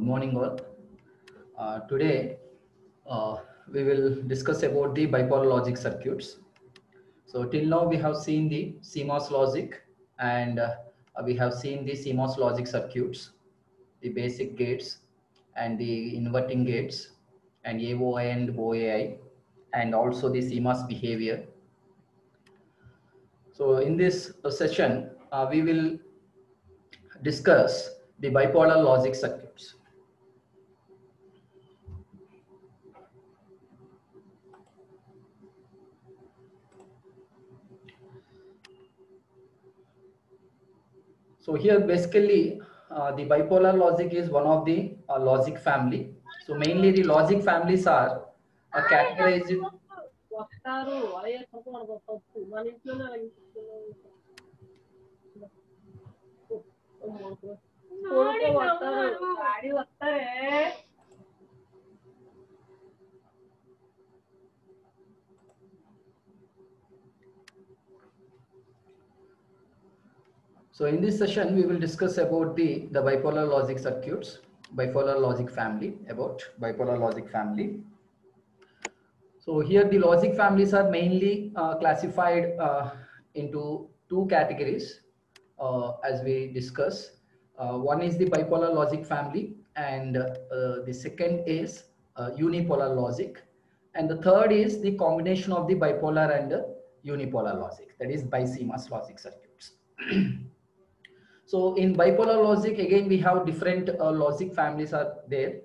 Good morning all. Today we will discuss about the bipolar logic circuits. So till now we have seen the CMOS logic and we have seen the CMOS logic circuits, the basic gates and the inverting gates and AOI and OAI and also the CMOS behavior. So in this session we will discuss the bipolar logic circuits. So here basically the bipolar logic is one of the logic family. So mainly the logic families are categorized. So in this session, we will discuss about the bipolar logic circuits, bipolar logic family, about bipolar logic family. So here the logic families are mainly classified into two categories as we discuss. One is the bipolar logic family and the second is unipolar logic. And the third is the combination of the bipolar and unipolar logic, that is BiCMOS logic circuits. So in bipolar logic, again, we have different logic families are there.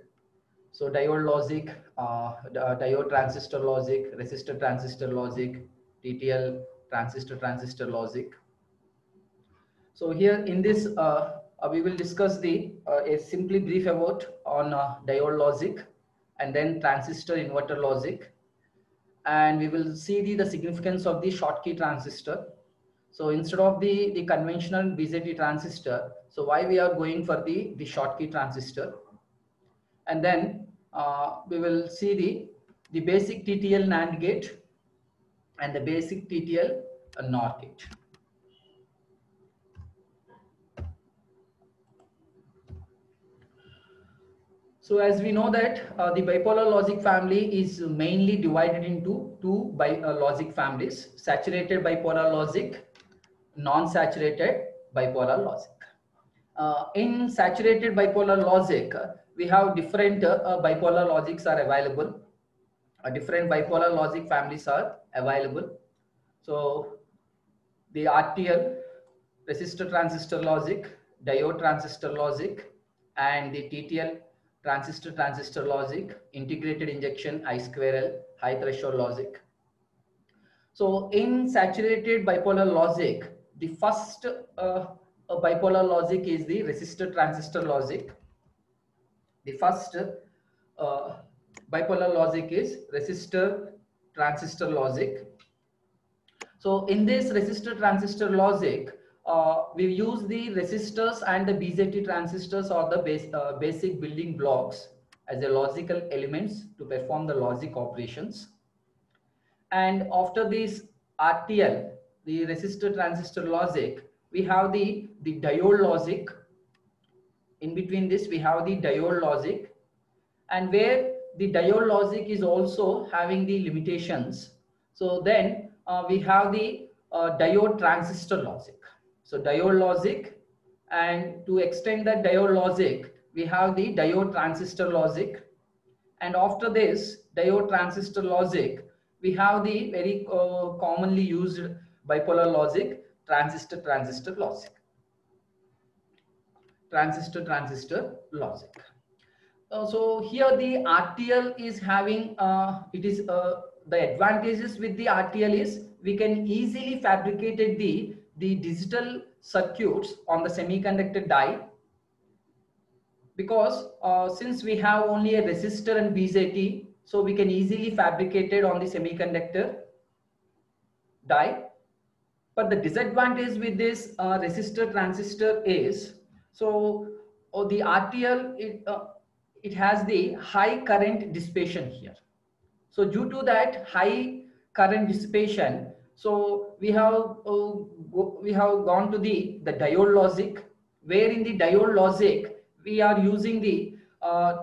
So diode logic, diode transistor logic, resistor transistor logic, TTL transistor logic. So here in this, we will discuss the a simply brief about on diode logic and then transistor inverter logic. And we will see the significance of the Schottky transistor. So instead of the conventional BJT transistor, so why we are going for the Schottky transistor. And then we will see the basic TTL NAND gate and the basic TTL NOR gate. So as we know that the bipolar logic family is mainly divided into two logic families: saturated bipolar logic, non-saturated bipolar logic. In saturated bipolar logic, we have different bipolar logics are available. Different bipolar logic families are available. So the RTL, resistor transistor logic, diode transistor logic, and the TTL transistor logic, integrated injection I2L, high threshold logic. So in saturated bipolar logic, the first bipolar logic is the resistor transistor logic. The first bipolar logic is resistor transistor logic. So in this resistor transistor logic, we use the resistors and the BJT transistors or the basic building blocks as a logical elements to perform the logic operations. And after this RTL, the resistor transistor logic, we have the diode logic. In between this, we have the diode logic, and where the diode logic is also having the limitations. So then we have the diode transistor logic. So diode logic, and to extend that diode logic, we have the diode transistor logic. And after this diode transistor logic, we have the very commonly used bipolar logic, transistor logic. Transistor logic. So here the RTL is having the advantages with the RTL is we can easily fabricate the digital circuits on the semiconductor die, because since we have only a resistor and BJT, so we can easily fabricate it on the semiconductor die. But the disadvantage with this resistor transistor is, so the RTL, it has the high current dissipation here. So due to that high current dissipation, so we have gone to the diode logic, where in the diode logic we are using the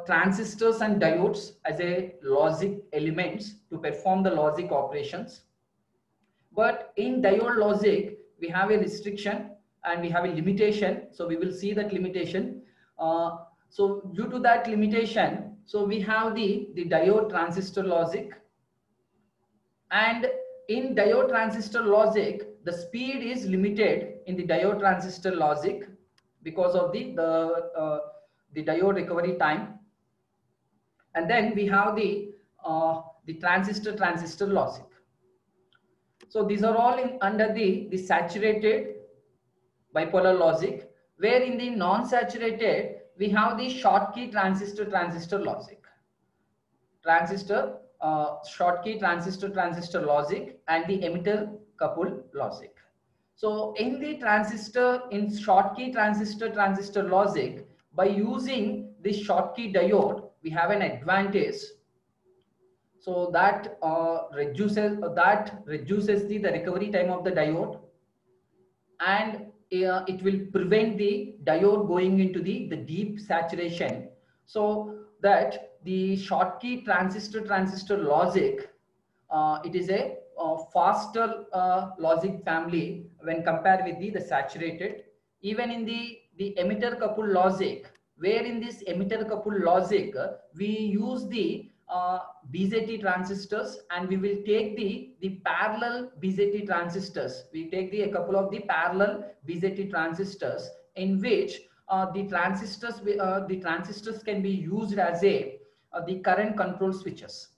transistors and diodes as a logic elements to perform the logic operations. But in diode logic, we have a restriction and we have a limitation. So we will see that limitation. So due to that limitation, so we have the diode transistor logic. And in diode transistor logic, the speed is limited in the diode transistor logic because of the diode recovery time. And then we have the transistor logic. So these are all under the saturated bipolar logic, where in the non-saturated we have the Schottky transistor logic, Schottky transistor logic, and the emitter couple logic. So in the Schottky transistor logic, by using the Schottky diode, we have an advantage. So that reduces the recovery time of the diode, and it will prevent the diode going into the deep saturation. So that the Schottky transistor logic, it is a faster logic family when compared with the saturated. Even in the emitter couple logic, where in this emitter couple logic we use the BJT transistors, and we will take the parallel BJT transistors. We take a couple of the parallel BJT transistors, in which the transistors can be used as the current control switches.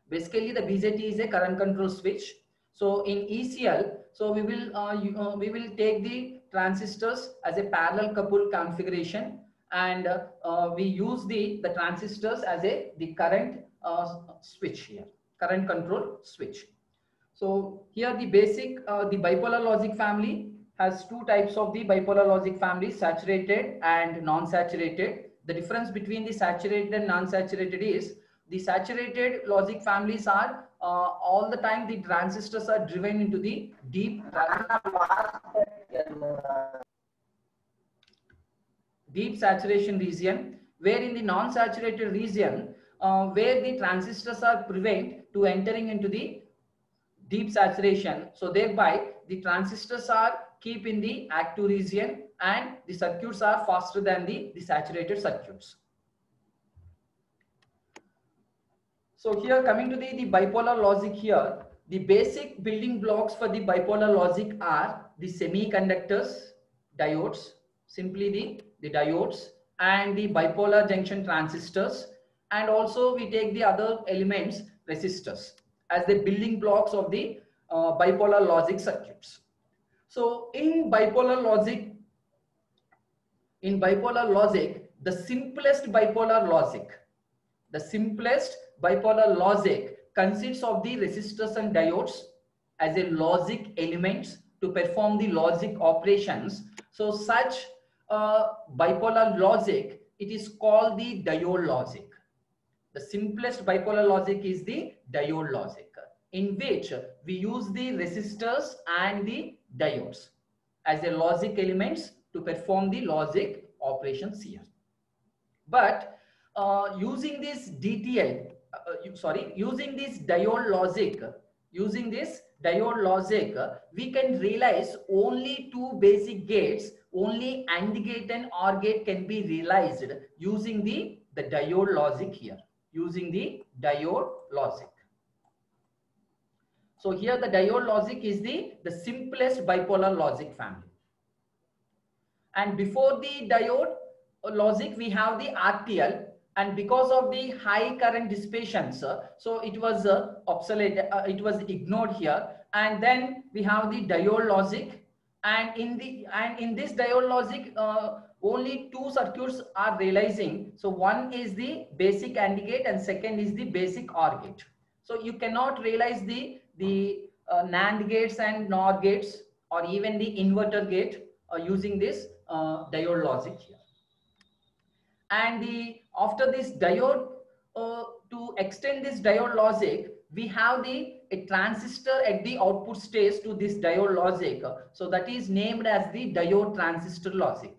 Basically, the BJT is a current control switch. So in ECL, so we will take the transistors as a parallel couple configuration, and we use the transistors as the current switch here, current control switch. So here the basic the bipolar logic family has two types of the bipolar logic family: saturated and non-saturated. The difference between the saturated and non-saturated is the saturated logic families are all the time the transistors are driven into the deep saturation region, where in the non-saturated region, where the transistors are prevent to entering into the deep saturation. So thereby the transistors are keep in the active region, and the circuits are faster than the saturated circuits. So here, coming to the bipolar logic here, the basic building blocks for the bipolar logic are the semiconductors, diodes, simply the diodes, and the bipolar junction transistors, and also we take the other elements, resistors, as the building blocks of the bipolar logic circuits. So in bipolar logic, the simplest bipolar logic consists of the resistors and diodes as a logic elements to perform the logic operations. So such bipolar logic, it is called the diode logic. The simplest bipolar logic is the diode logic, in which we use the resistors and the diodes as a logic elements to perform the logic operations here. But using this DTL, using this diode logic, we can realize only two basic gates. Only AND gate and OR gate can be realized using the diode logic here, using the diode logic. So here the diode logic is the simplest bipolar logic family. And before the diode logic, we have the RTL, and because of the high current dissipation, so it was obsolete, it was ignored here. And then we have the diode logic, and in this diode logic, only two circuits are realizing. So one is the basic AND gate, and second is the basic OR gate. So you cannot realize the NAND gates and NOR gates, or even the inverter gate using this diode logic here. And after this diode, to extend this diode logic, we have a transistor at the output stage to this diode logic. So that is named as the diode transistor logic.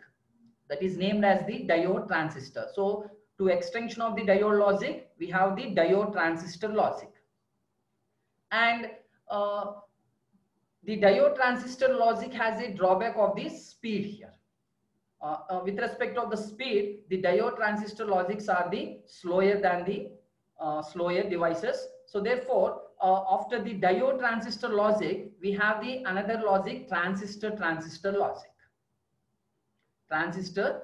that is named as the diode transistor. So to extension of the diode logic, we have the diode transistor logic. And the diode transistor logic has a drawback of the speed here. With respect of the speed, the diode transistor logics are the slower than the slower devices. So therefore, after the diode transistor logic, we have the another logic, transistor logic. Transistor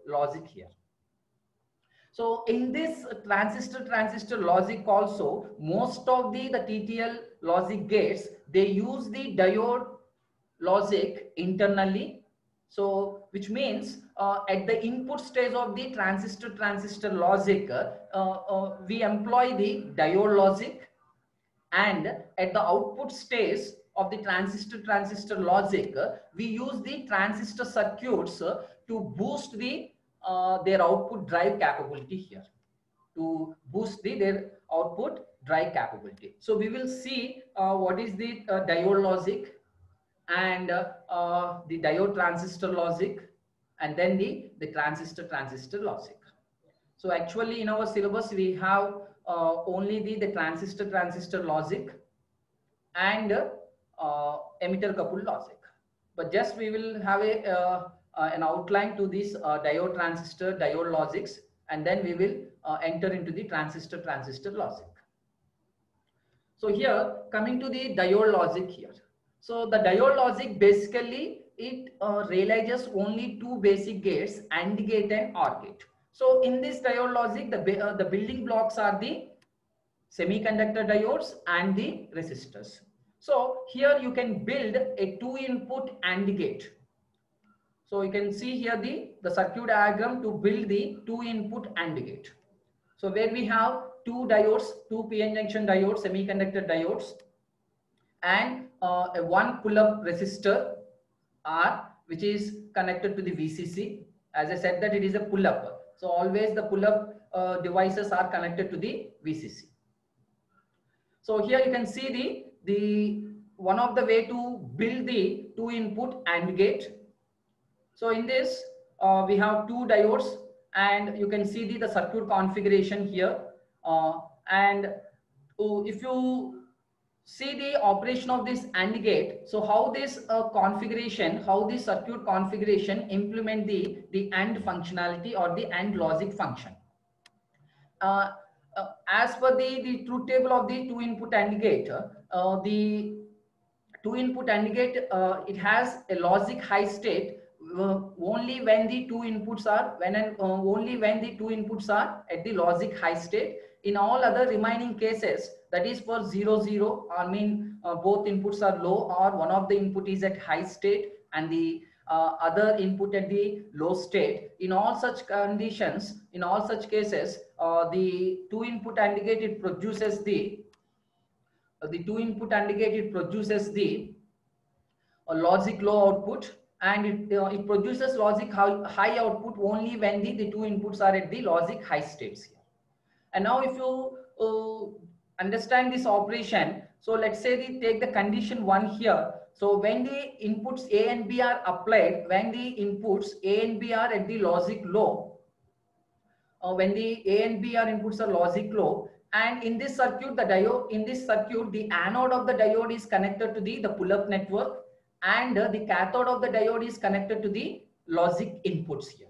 logic here. So in this transistor logic also, most of the TTL logic gates, they use the diode logic internally. So which means at the input stage of the transistor logic, we employ the diode logic, and at the output stage of the transistor logic, we use the transistor circuits to boost the their output drive capability here, to boost their output drive capability. So we will see what is the diode logic and the diode transistor logic, and then the transistor logic. So actually in our syllabus we have only the transistor logic and emitter coupled logic, but just we will have a an outline to this diode logics, and then we will enter into the transistor logic. So here coming to the diode logic here. So the diode logic basically it realizes only two basic gates, AND gate and OR gate. So in this diode logic, the building blocks are the semiconductor diodes and the resistors. So here you can build a 2-input AND gate. So you can see here the circuit diagram to build the 2-input AND gate. So where we have two diodes, two PN junction diodes, semiconductor diodes, and a one pull-up resistor R, which is connected to the VCC. As I said that it is a pull-up. So always the pull-up devices are connected to the VCC. So here you can see the one of the way to build the 2-input AND gate. So in this we have two diodes, and you can see the circuit configuration here. And if you see the operation of this AND gate, so how this configuration, how this circuit configuration implement the AND functionality or the AND logic function. As per the truth table of the 2-input AND gate, the 2-input AND gate, it has a logic high state only when the two inputs are only when the two inputs are at the logic high state. In all other remaining cases, that is for 0 0, I mean both inputs are low, or one of the input is at high state and the other input at the low state. In all such conditions, in all such cases, the 2-input AND gate, it produces the 2-input AND gate, it produces the logic low output, and it produces logic high output only when the two inputs are at the logic high states here. And now if you understand this operation, so let's say take the condition 1 here. So when the inputs A and B are applied, when the inputs A and B are at the logic low, when the A and B are inputs are logic low, and in this circuit, the anode of the diode is connected to the pull-up network, and the cathode of the diode is connected to the logic inputs here.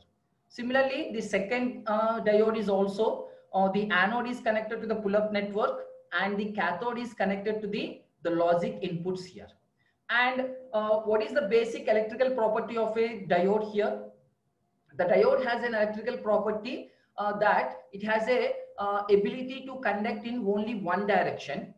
Similarly, the second diode is also, the anode is connected to the pull-up network, and the cathode is connected to the logic inputs here. And what is the basic electrical property of a diode here? The diode has an electrical property that it has a ability to conduct in only one direction.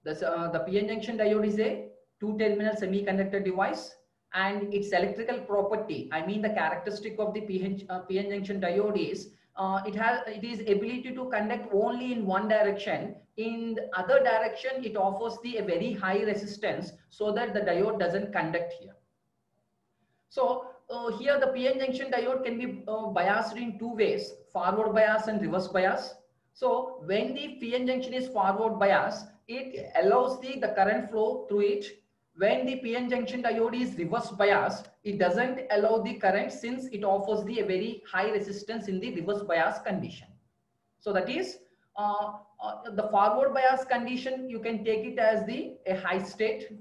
The PN junction diode is a 2-terminal semiconductor device, and its electrical property, I mean the characteristic of the PN junction diode is it is ability to conduct only in one direction. In the other direction, it offers a very high resistance so that the diode doesn't conduct here. So here the PN junction diode can be biased in two ways, forward bias and reverse bias. So when the PN junction is forward bias, it allows the current flow through it. when the PN junction diode is reverse biased, it doesn't allow the current since it offers a very high resistance in the reverse bias condition. So that is the forward bias condition, you can take it as a high state,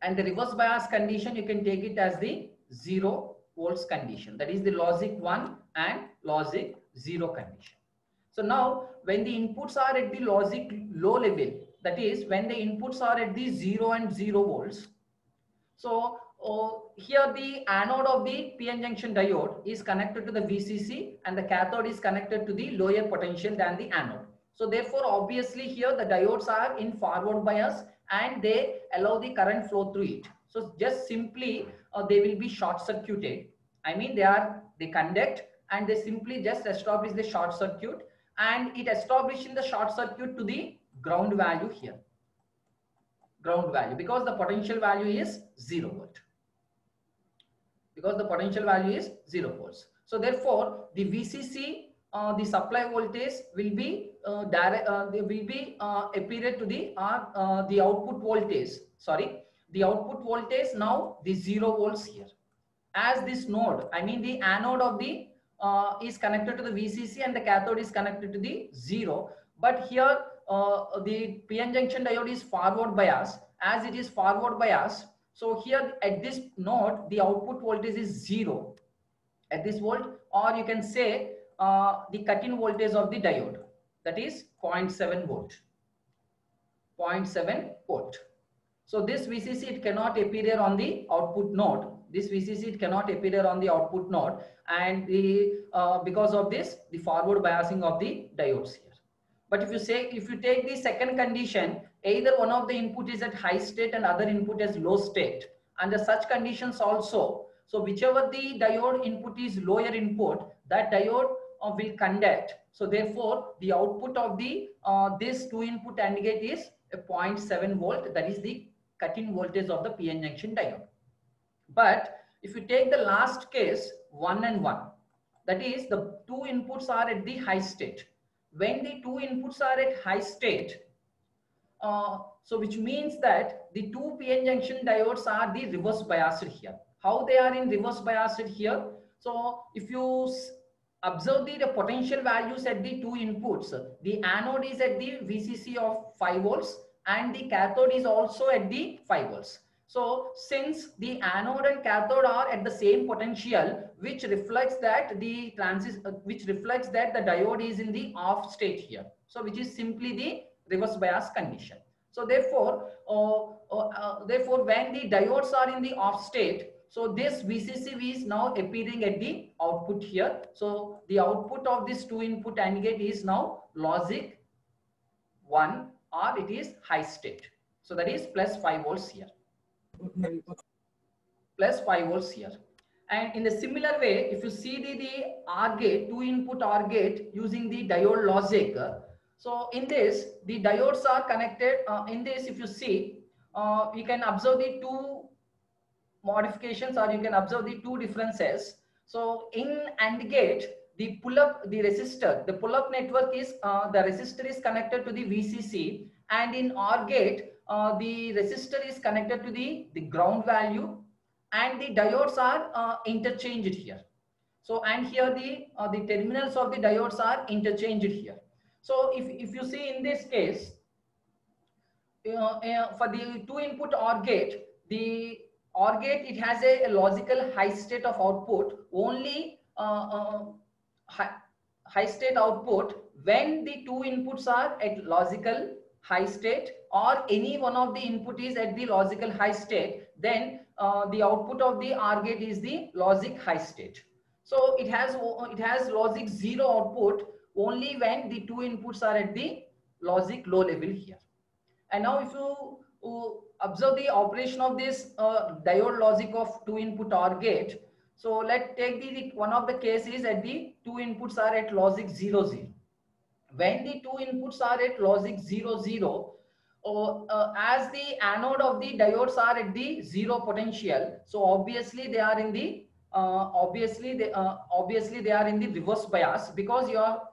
and the reverse bias condition, you can take it as the 0 volts condition. That is the logic 1 and logic 0 condition. So now when the inputs are at the logic low level, that is when the inputs are at the 0 and 0 volts. So here the anode of the PN junction diode is connected to the VCC and the cathode is connected to the lower potential than the anode. So therefore, obviously here the diodes are in forward bias and they allow the current flow through it. So just simply they will be short circuited. I mean they conduct and they simply just establish the short circuit, and it establishing the short circuit to the ground value here. Ground value, because the potential value is 0 volt. Because the potential value is 0 volts. So therefore, the VCC, the supply voltage will be appeared to the output voltage. Sorry, the output voltage now the 0 volts here. As this node, I mean the anode of the is connected to the VCC and the cathode is connected to the 0. But here the PN junction diode is forward bias. As it is forward bias, so here at this node the output voltage is 0 at this volt, or you can say the cut-in voltage of the diode, that is 0.7 volt. 0.7 volt. So this VCC, it cannot appear on the output node. This VCC, it cannot appear on the output node, and because of this, the forward biasing of the diodes here. But if you take the second condition, either one of the input is at high state and other input is low state. Under such conditions also, so whichever the diode input is lower input, that diode will conduct. So therefore, the output of the this two input AND gate is a 0.7 volt. That is the cut-in voltage of the PN junction diode. But if you take the last case, 1 and 1, that is the two inputs are at the high state. When the two inputs are at high state, so which means that the two PN junction diodes are the reverse biased here. How they are in reverse biased here? So if you observe the potential values at the two inputs, the anode is at the VCC of 5 volts and the cathode is also at the 5 volts. So since the anode and cathode are at the same potential, which reflects that the diode is in the off state here. So which is simply the reverse bias condition. So therefore, when the diodes are in the off state, so this VCC is now appearing at the output here. So the output of this two input AND gate is now logic 1, or it is high state. So that is plus 5 volts here. Plus 5 volts here. And in a similar way, if you see the OR gate, two input OR gate using the diode logic, so in this, the diodes are connected. In this, if you see, you can observe the two modifications, or you can observe the two differences. So in AND gate, the pull-up, the resistor, the pull-up network is, the resistor is connected to the VCC, and in OR gate, the resistor is connected to the ground value, and the diodes are interchanged here. So, and here the terminals of the diodes are interchanged here. So if you see in this case, for the two input OR gate, the OR gate, it has a logical high state of output, only high state output when the two inputs are at logical high state, or any one of the input is at the logical high state, then the output of the OR gate is the logic high state. So it has logic 0 output only when the two inputs are at the logic low level here. And now if you observe the operation of this diode logic of two input OR gate, so let's take one of the cases at the two inputs are at logic 0, 0. When the two inputs are at logic 0, 0, as the anode of the diodes are at the 0 potential, so obviously they are in the obviously they are in the reverse bias, because you are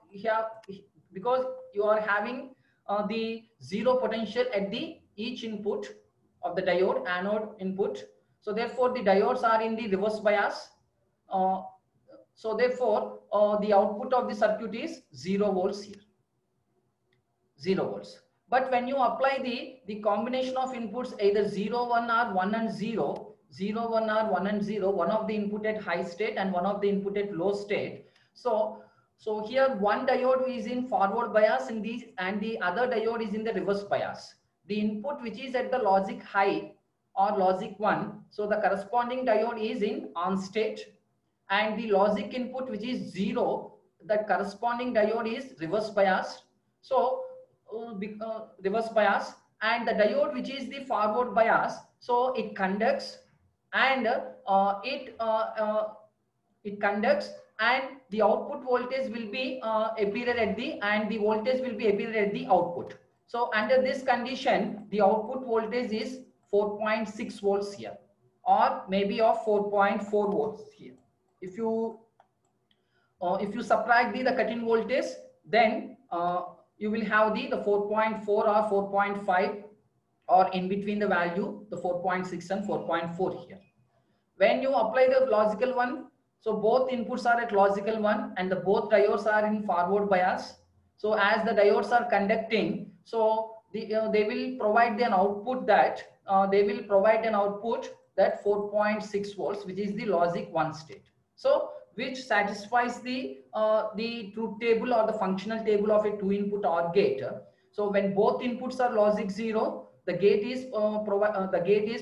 having the 0 potential at the each input of the diode, anode input. So therefore the diodes are in the reverse bias. So therefore the output of the circuit is 0 volts here, 0 volts. But when you apply the combination of inputs, either 0 1 or 1 and 0, 0 1 or 1 and 0, one of the input at high state and one of the input at low state. So here one diode is in forward bias in these, and the other diode is in the reverse bias. The input which is at the logic high or logic 1, so the corresponding diode is in on state, and the logic input which is 0, the corresponding diode is reverse biased. So reverse bias, and the diode which is the forward bias, so it conducts and it conducts, and the output voltage will be appear at the, and the voltage will be appear at the output. So under this condition, the output voltage is 4.6 volts here, or maybe of 4.4 volts here. If you subtract the cut-in voltage, then you will have the 4.4 or 4.5, or in between the value, the 4.6 and 4.4 here. When you apply the logical one, so both inputs are at logical one, and the both diodes are in forward bias. So as the diodes are conducting, so they will provide an output that 4.6 volts, which is the logic 1 state. So which satisfies the truth table or the functional table of a 2-input OR gate. So when both inputs are logic 0, the gate is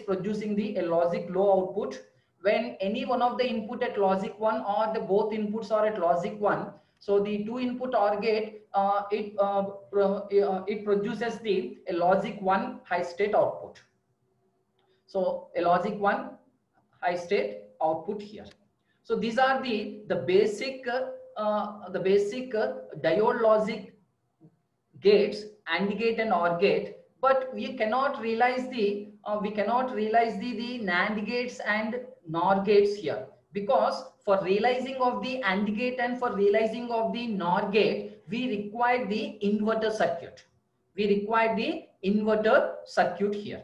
producing a logic low output. When any one of the input at logic 1 or the both inputs are at logic 1, so the 2-input OR gate it produces a logic 1 high state output. So a logic 1 high state output here. So these are the basic diode logic gates, AND gate and OR gate. But we cannot realize the NAND gates and NOR gates here, because for realizing of the AND gate and for realizing of the NOR gate, we require the inverter circuit. Here.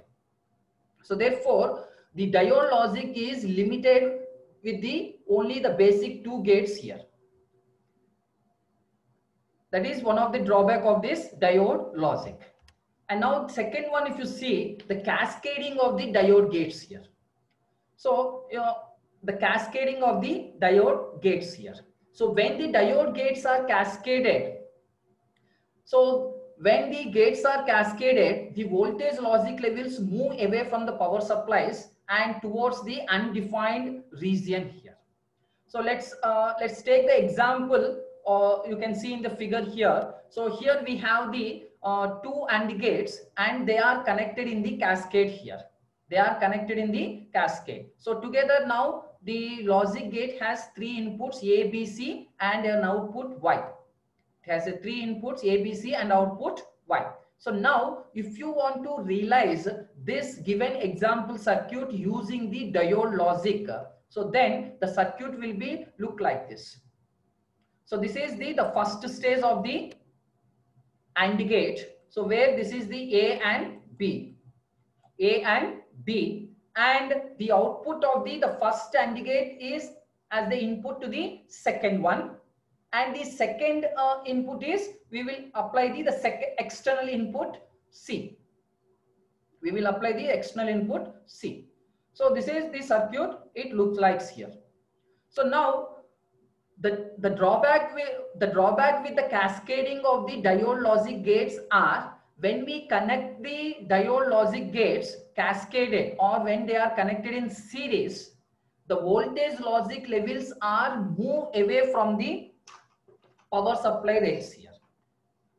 So therefore, the diode logic is limited with only the basic 2 gates here. That is one of the drawback of this diode logic. And now second one, if you see the cascading of the diode gates here. So the cascading of the diode gates here. So when the diode gates are cascaded, the voltage logic levels move away from the power supplies and towards the undefined region here. So let's take the example, you can see in the figure here. So here we have the 2 AND gates, and they are connected in the cascade here. So together now the logic gate has 3 inputs A, B, C, and an output Y. It has 3 inputs A, B, C, and output Y. So now if you want to realize this given example circuit using the diode logic, so then the circuit will be look like this. So this is the first stage of the AND gate. So where this is the A and B, and the output of the first AND gate is as the input to the second one, and the second input is, we will apply the second external input C. So this is the circuit, it looks like here. So now the drawback with the cascading of the diode logic gates are, when we connect the diode logic gates cascaded, or when they are connected in series, the voltage logic levels are move away from the power supply rates here.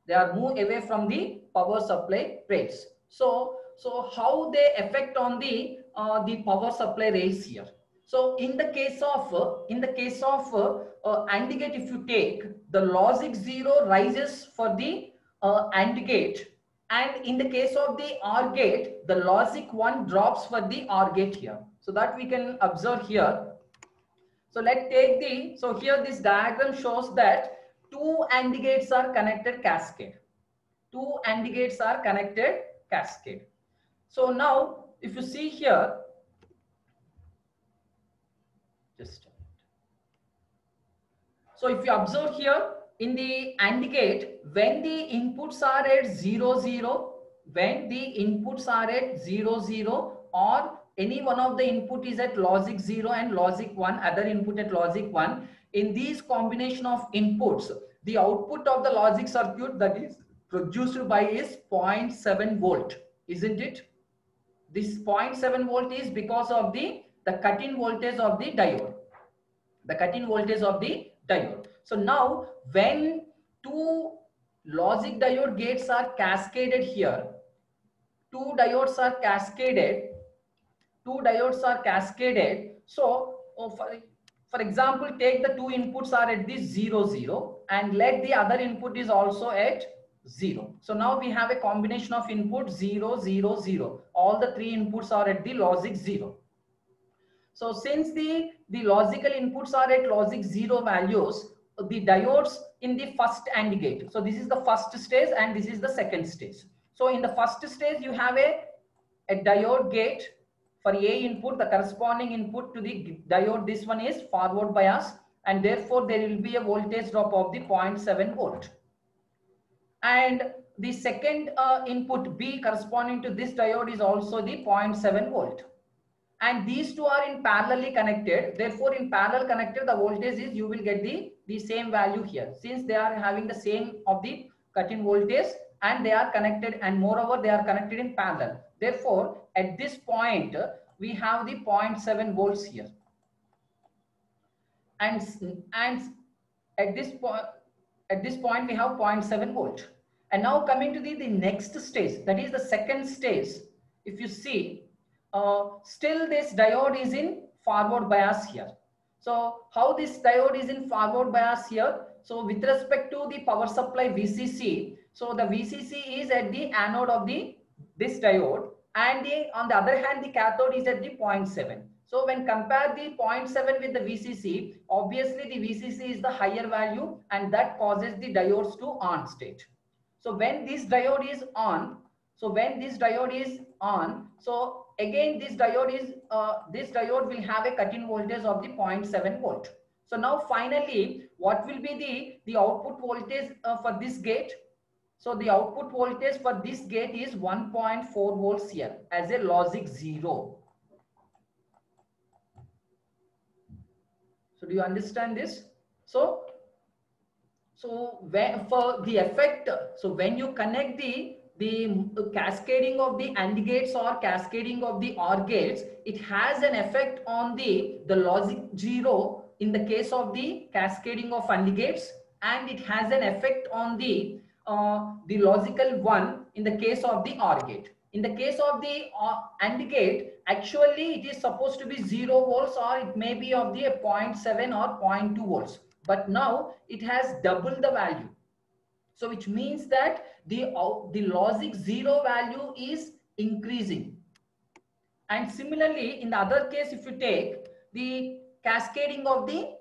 They are moved away from the power supply rates. So how they affect on the power supply rates here. So in the case of AND gate, if you take the logic 0 rises for the AND gate, and in the case of the OR gate, the logic 1 drops for the OR gate here. So that we can observe here. So let's take so here this diagram shows that 2 AND gates are connected cascade. So now if you see here, just a minute. So if you observe here in the AND gate, when the inputs are at 0, 0, when the inputs are at 0, 0, or any one of the input is at logic 0 and logic 1, other input at logic 1, in these combination of inputs, the output of the logic circuit that is produced by is 0.7 volt, isn't it? This 0.7 volt is because of the cut-in voltage of the diode. The cut-in voltage of the diode. So now when two logic diode gates are cascaded here, two diodes are cascaded. So for example, take the two inputs are at this 0, 0 and let the other input is also at 0. So now we have a combination of input 0, 0, 0. All the three inputs are at the logic 0. So since the logical inputs are at logic 0 values, the diodes in the first AND gate. So this is the first stage and this is the second stage. So in the first stage, you have a diode gate for A input, the corresponding input to the diode, this one is forward bias, and therefore there will be a voltage drop of the 0.7 volt. And the second input B corresponding to this diode is also the 0.7 volt. And these two are in parallelly connected. Therefore, in parallel connected, the voltage is, you will get the same value here. Since they are having the same of the cut-in voltage and they are connected, and moreover, they are connected in parallel. Therefore, at this point, we have the 0.7 volts here. And at this point, we have 0.7 volt. And now coming to the next stage, that is the second stage. If you see, still this diode is in forward bias here. So how this diode is in forward bias here? So with respect to the power supply VCC, so the VCC is at the anode of this diode, and on the other hand, the cathode is at the 0.7. So when compare the 0.7 with the VCC, obviously the VCC is the higher value, and that causes the diodes to on state. So when this diode is on, so again this diode will have a cut-in voltage of the 0.7 volt. So now finally, what will be the output voltage for this gate? So the output voltage for this gate is 1.4 volts here as a logic 0. So do you understand this? So when for the effect, so when you connect the cascading of the AND gates or cascading of the OR gates, it has an effect on the logic 0 in the case of the cascading of AND gates, and it has an effect on the logical 1 in the case of the OR gate. In the case of the AND gate, actually it is supposed to be 0 volts, or it may be of the 0.7 or 0.2 volts. But now it has double the value. So which means that the logic 0 value is increasing. And similarly, in the other case, if you take the cascading of the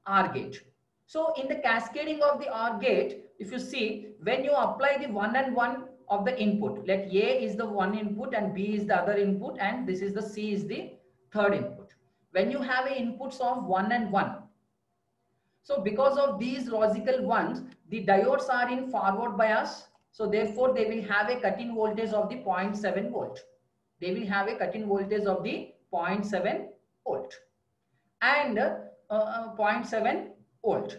OR gate. So in the cascading of the OR gate, if you see, when you apply the 1 and 1 of the input, like A is the one input and B is the other input, and this is the C is the third input. When you have inputs of 1 and 1, so because of these logical ones, the diodes are in forward bias. So therefore, they will have a cut-in voltage of the 0.7 volt. They will have a cut-in voltage of the 0.7 volt and 0.7 volt.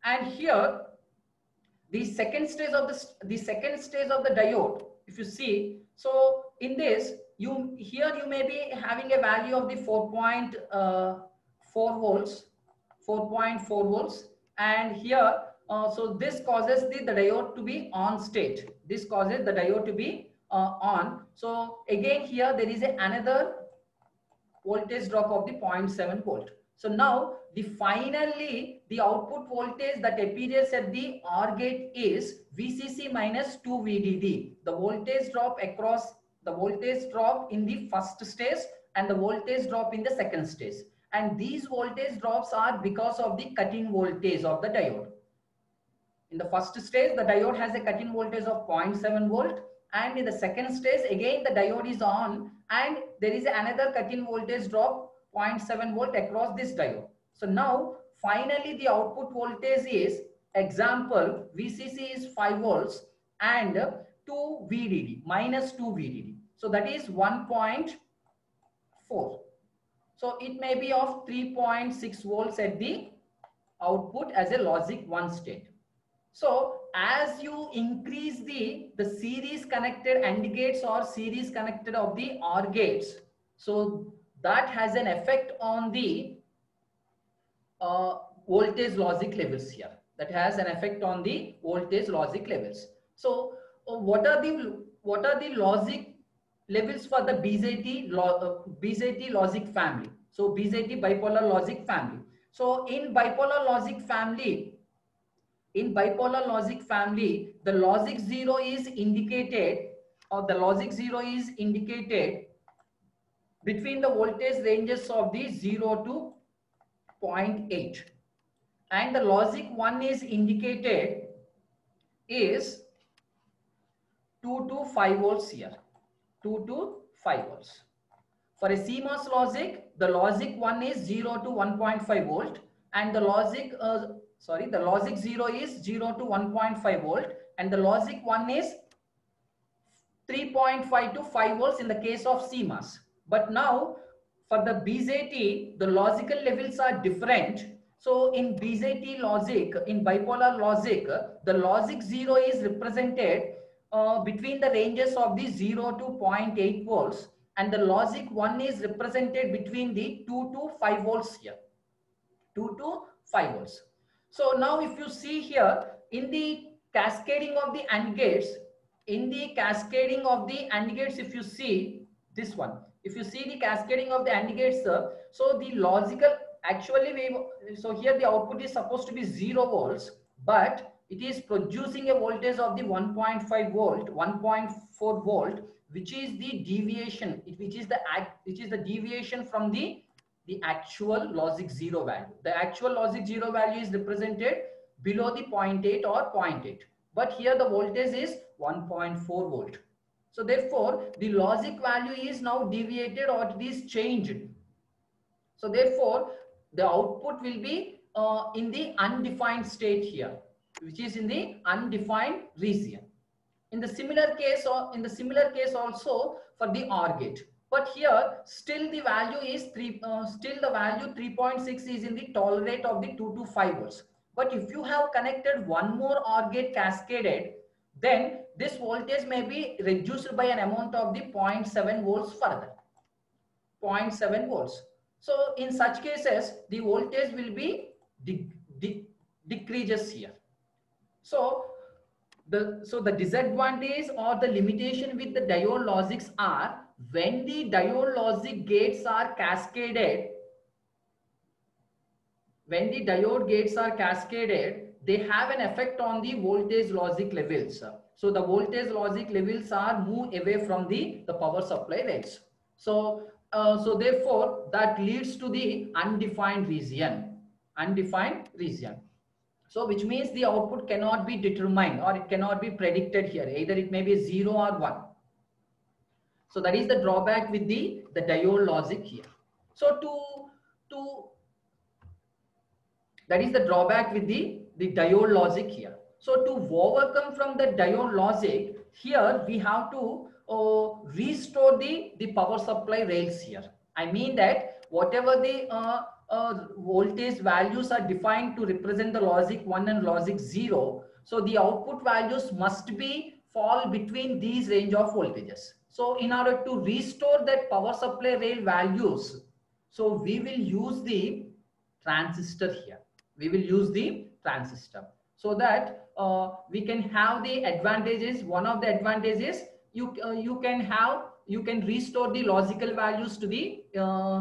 And here, the second stage of the diode, if you see, so in this, here you may be having a value of the 4.4 volts. 4.4 volts, and here so this causes the diode to be on state. This causes the diode to be on. So again here there is another voltage drop of the 0.7 volt. So now finally the output voltage that appears at the OR gate is VCC minus 2 VDD. The voltage drop in the first stage and the voltage drop in the second stage. And these voltage drops are because of the cut-in voltage of the diode. In the first stage, the diode has a cut-in voltage of 0.7 volt, and in the second stage again the diode is on and there is another cut-in voltage drop 0.7 volt across this diode. So now finally the output voltage is, example, VCC is 5 volts and 2 VDD, minus 2 VDD. So that is 1.4. So it may be of 3.6 volts at the output as a logic 1 state. So as you increase the series connected AND gates or series connected of the OR gates, so that has an effect on the voltage logic levels here. That has an effect on the voltage logic levels. So what are the logic levels for the BJT logic family? So BJT bipolar logic family. So in bipolar logic family, the logic 0 is indicated, or the logic 0 is indicated between the voltage ranges of the 0 to 0.8, and the logic 1 is indicated is 2 to 5 volts here, 2 to 5 volts. For a CMOS logic, the logic 1 is 0 to 1.5 volt, and the logic the logic 0 is 0 to 1.5 volt, and the logic 1 is 3.5 to 5 volts in the case of CMOS. But now for the BJT, the logical levels are different. So in BJT logic, in bipolar logic, the logic 0 is represented between the ranges of the 0 to 0.8 volts, and the logic 1 is represented between the 2 to 5 volts here, 2 to 5 volts. So now if you see here in the cascading of the AND gates, if you see this one, if you see the cascading of the AND gates, so the logical, actually so here the output is supposed to be 0 volts, but it is producing a voltage of the 1.5 volt, 1.4 volt, which is the deviation, which is the deviation from the actual logic 0 value. The actual logic 0 value is represented below the 0.8 or 0.8, but here the voltage is 1.4 volt. So therefore the logic value is now deviated, or it is changed. So therefore the output will be in the undefined state here, which is in the undefined region. In the similar case also for the OR gate. But here still the value is 3.6 is in the tolerate of the 2 to 5 volts. But if you have connected one more OR gate cascaded, then this voltage may be reduced by an amount of the 0.7 volts further. 0.7 volts. So in such cases, the voltage will be decreases here. So the disadvantage or the limitation with the diode logics are, when the diode logic gates are cascaded, they have an effect on the voltage logic levels. So the voltage logic levels are moved away from the power supply rails. So therefore that leads to the undefined region. So which means the output cannot be determined, or it cannot be predicted here. Either it may be 0 or 1. So that is the drawback with the diode logic here. So that is the drawback with the diode logic here. So to overcome from the diode logic, here we have to restore the power supply rails here. I mean that whatever the voltage values are defined to represent the logic 1 and logic 0, so the output values must be fall between these range of voltages. So in order to restore that power supply rail values, so we will use the transistor here. So that we can have the advantages. One of the advantages, you can restore the logical values to the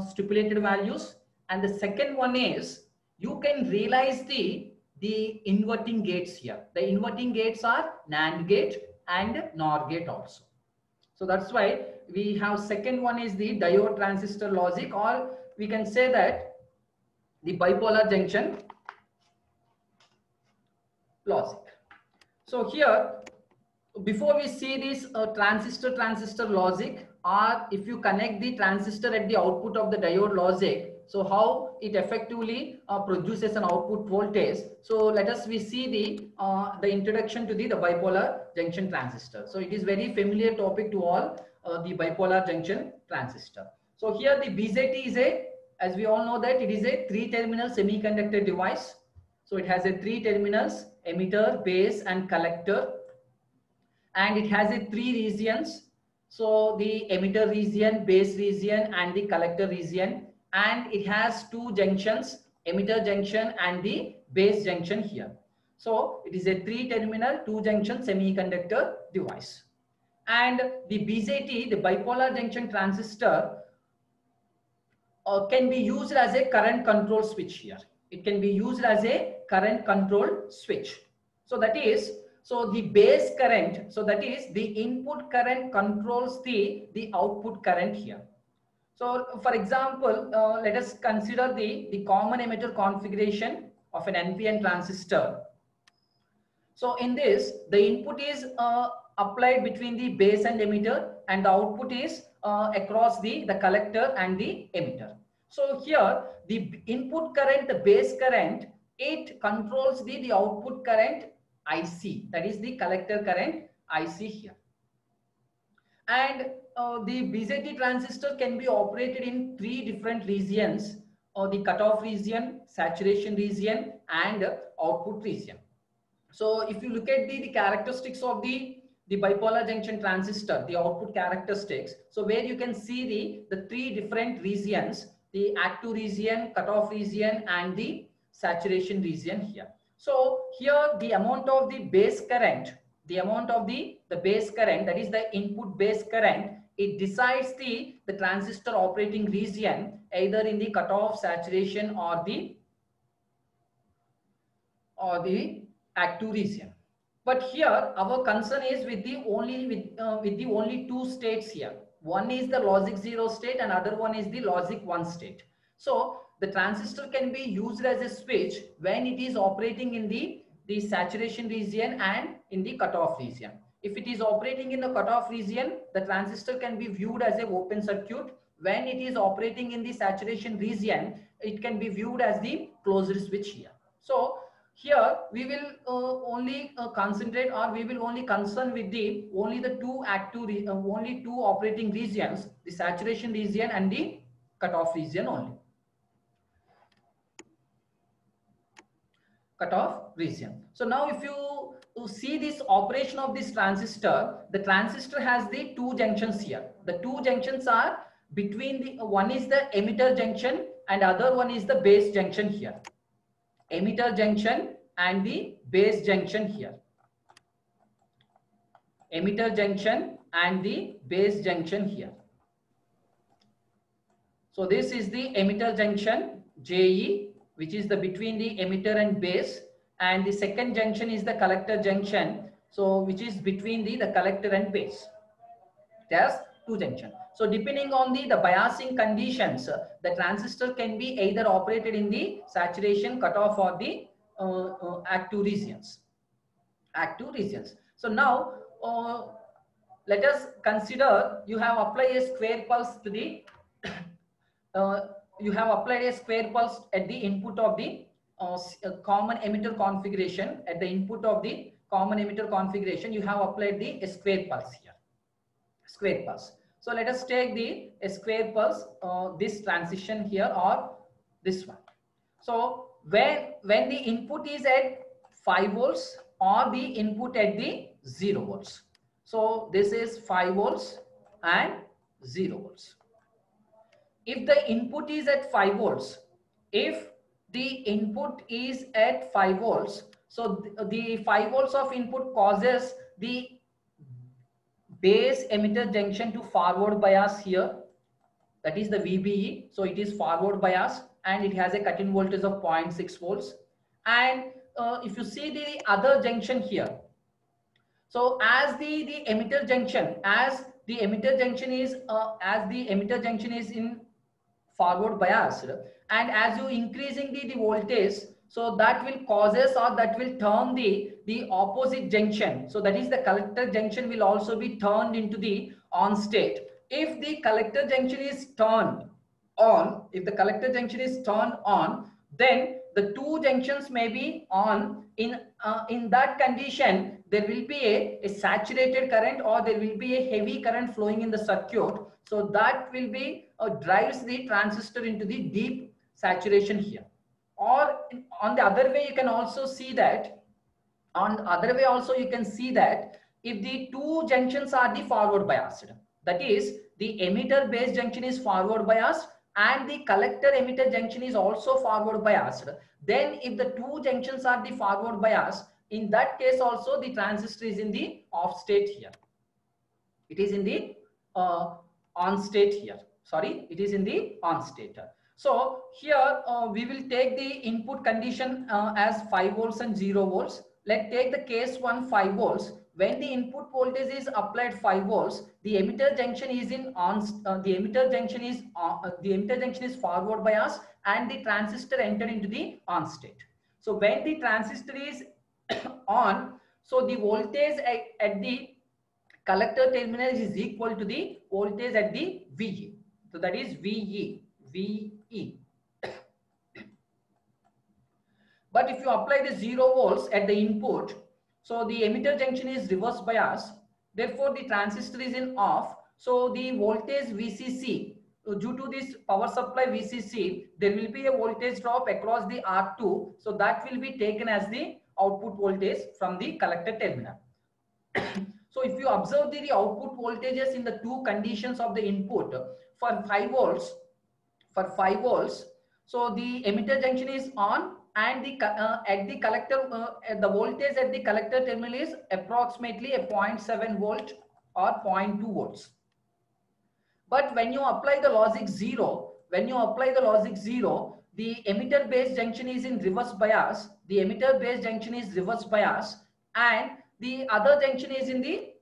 stipulated values. And the second one is, you can realize the inverting gates here. The inverting gates are NAND gate and NOR gate also. So that's why we have second one is the diode transistor logic, or we can say that the bipolar junction logic. So here before we see this transistor logic, or if you connect the transistor at the output of the diode logic, so how it effectively produces an output voltage. So let us we see the introduction to the bipolar junction transistor. So it is very familiar topic to all, the bipolar junction transistor. So here the BJT is a, as we all know that it is a 3-terminal semiconductor device. So it has a 3 terminals, emitter, base and collector, and it has a 3 regions. So the emitter region, base region and the collector region, and it has 2 junctions, emitter junction and the base junction here. So it is a 3-terminal 2-junction semiconductor device. And the BJT, the bipolar junction transistor, can be used as a current control switch here. It can be used as a current control switch. So that is, so the base current, so that is the input current controls the output current here. So for example, let us consider the common emitter configuration of an NPN transistor. So in this, the input is applied between the base and emitter, and the output is across the collector and the emitter. So here the input current, the base current, it controls the output current IC, that is the collector current IC here. And the BJT transistor can be operated in 3 different regions, the cutoff region, saturation region and output region. So if you look at the characteristics of the bipolar junction transistor, the output characteristics, so where you can see the 3 different regions, the active region, cutoff region and the saturation region here. So here the amount of the base current, the amount of the base current, that is the input base current, it decides the transistor operating region, either in the cutoff, saturation or the active region. But here our concern is with the only 2 states here. One is the logic 0 state and other one is the logic 1 state. So the transistor can be used as a switch when it is operating in the saturation region and in the cutoff region. If it is operating in the cutoff region, the transistor can be viewed as an open circuit. When it is operating in the saturation region, it can be viewed as the closed switch here. So here we will only concentrate, or we will only concern with only the 2 active, only 2 operating regions, the saturation region and the cutoff region only. Cutoff region. So now if you see this operation of this transistor, the transistor has the 2 junctions here. The 2 junctions are between one is the emitter junction and other one is the base junction here. Emitter junction and the base junction here. Emitter junction and the base junction here. So this is the emitter junction JE, which is the between the emitter and base, and the second junction is the collector junction, so which is between the collector and base. It has 2 junctions. So depending on the biasing conditions, the transistor can be either operated in the saturation, cutoff or the active regions. Active regions. So now let us consider you have applied a square pulse to the you have applied a square pulse at the input of the common emitter configuration. At the input of the common emitter configuration, you have applied the square pulse here. Square pulse. So let us take the square pulse, this transition here or this one. So when the input is at 5 volts or the input at the 0 volts. So this is 5 volts and 0 volts. If the input is at 5 volts, if the input is at 5 volts, so the 5 volts of input causes the base emitter junction to forward bias here, that is the VBE. So it is forward bias and it has a cut-in voltage of 0.6 volts. And if you see the other junction here, so as the emitter junction, as the emitter junction is in forward bias, and as you increasing the voltage, So that will causes or that will turn the opposite junction. So that is the collector junction will also be turned into the on state. If the collector junction is turned on, if the collector junction is turned on, then the two junctions may be on. In that condition, there will be a saturated current or there will be a heavy current flowing in the circuit. So that will be drives the transistor into the deep saturation here. Or on the other way, you can also see that if the two junctions are the forward biased, that is the emitter base junction is forward biased and the collector emitter junction is also forward biased, then if the two junctions are the forward biased, in that case also the transistor is in the off state here. It is in the on state here. Sorry, it is in the on state. So here we will take the input condition as 5 volts and 0 volts. Let's take the case 1, 5 volts. When the input voltage is applied 5 volts, the emitter junction is in on. The emitter junction is forward bias, and the transistor entered into the on state. So when the transistor is on, so the voltage at the collector terminal is equal to the voltage at the VE. So that is VE. But if you apply the 0 volts at the input, so the emitter junction is reverse bias, therefore the transistor is in off. So the voltage VCC, due to this power supply VCC, there will be a voltage drop across the R2. So that will be taken as the output voltage from the collector terminal. So if you observe the output voltages in the two conditions of the input for 5 volts, so the emitter junction is on and the at the collector the voltage at the collector terminal is approximately a 0.7 volt or 0.2 volts. But when you apply the logic 0, the emitter base junction is in reverse bias. The emitter base junction is reverse bias, and the other junction is in the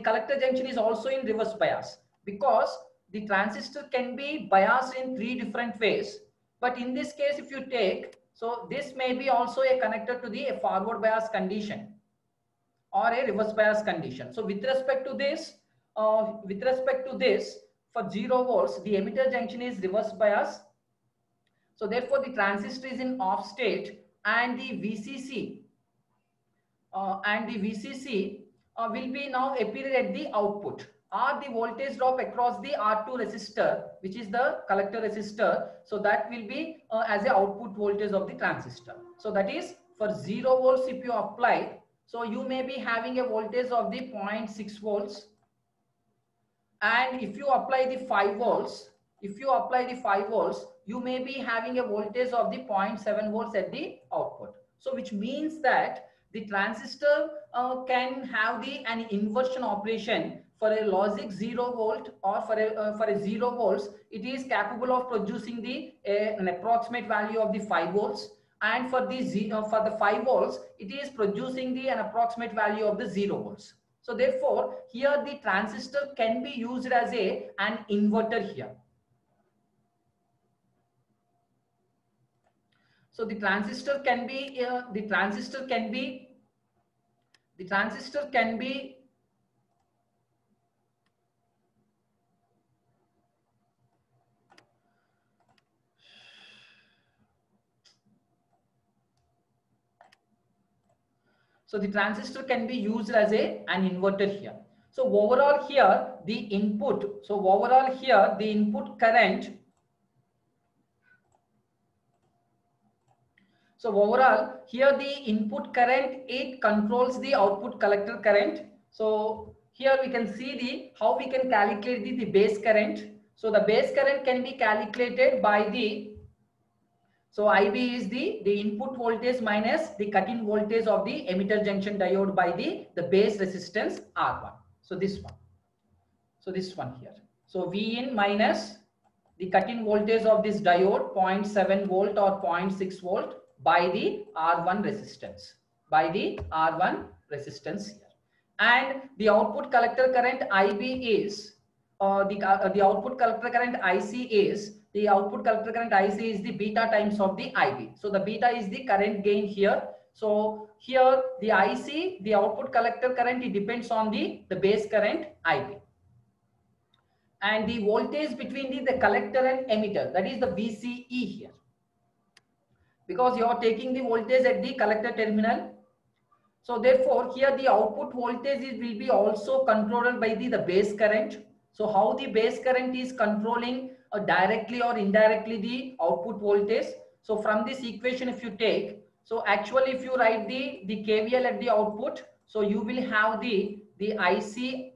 collector junction is also in reverse bias, because the transistor can be biased in 3 different ways. But in this case, if you take, so this may be also a connector to the forward bias condition or a reverse bias condition. So with respect to this, for 0 volts, the emitter junction is reverse bias. So therefore the transistor is in off state, and the VCC will be now appear at the output, or the voltage drop across the R2 resistor, which is the collector resistor. So that will be as a output voltage of the transistor. So that is for 0 volts if you apply, so you may be having a voltage of the 0.6 volts. And if you apply the 5 volts, you may be having a voltage of the 0.7 volts at the output. So which means that the transistor can have an inversion operation. For a logic 0 volt or for a 0 volts, it is capable of producing an approximate value of the 5 volts. And for the 5 volts, it is producing an approximate value of the 0 volts. So therefore, here the transistor can be used as an inverter here. So the transistor can be used as an inverter here. So overall here the input current. So overall here the input current, it controls the output collector current. So here we can see how we can calculate the base current. So the base current can be calculated by so IB is the input voltage minus the cut-in voltage of the emitter junction diode by the base resistance R1. So this one here. So Vin minus the cut-in voltage of this diode 0.7 volt or 0.6 volt by the R1 resistance. Here. And the output collector current IB is the output collector current IC is the output collector current IC is the beta times of the IB. So the beta is the current gain here. So here the IC, the output collector current, it depends on the base current IB. And the voltage between the collector and emitter, that is the VCE here. Because you are taking the voltage at the collector terminal. So therefore here the output voltage will be also controlled by the base current. So how the base current is controlling directly or indirectly the output voltage. So from this equation if you take, so actually if you write the KVL at the output, so you will have the IC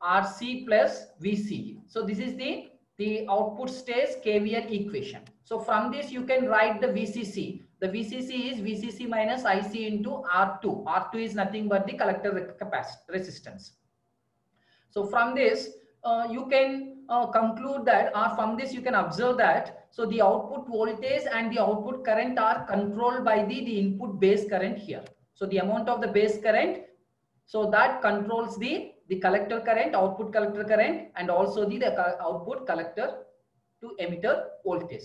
RC plus VCE. So this is the output stage KVL equation. So from this you can write the VCC. The VCC is VCC minus IC into R2. R2 is nothing but the collector resistance. So from this you can conclude that, or from this you can observe that, so the output voltage and the output current are controlled by the input base current here. So the amount of the base current, so that controls the collector current, output collector current, and also the output collector to emitter voltage.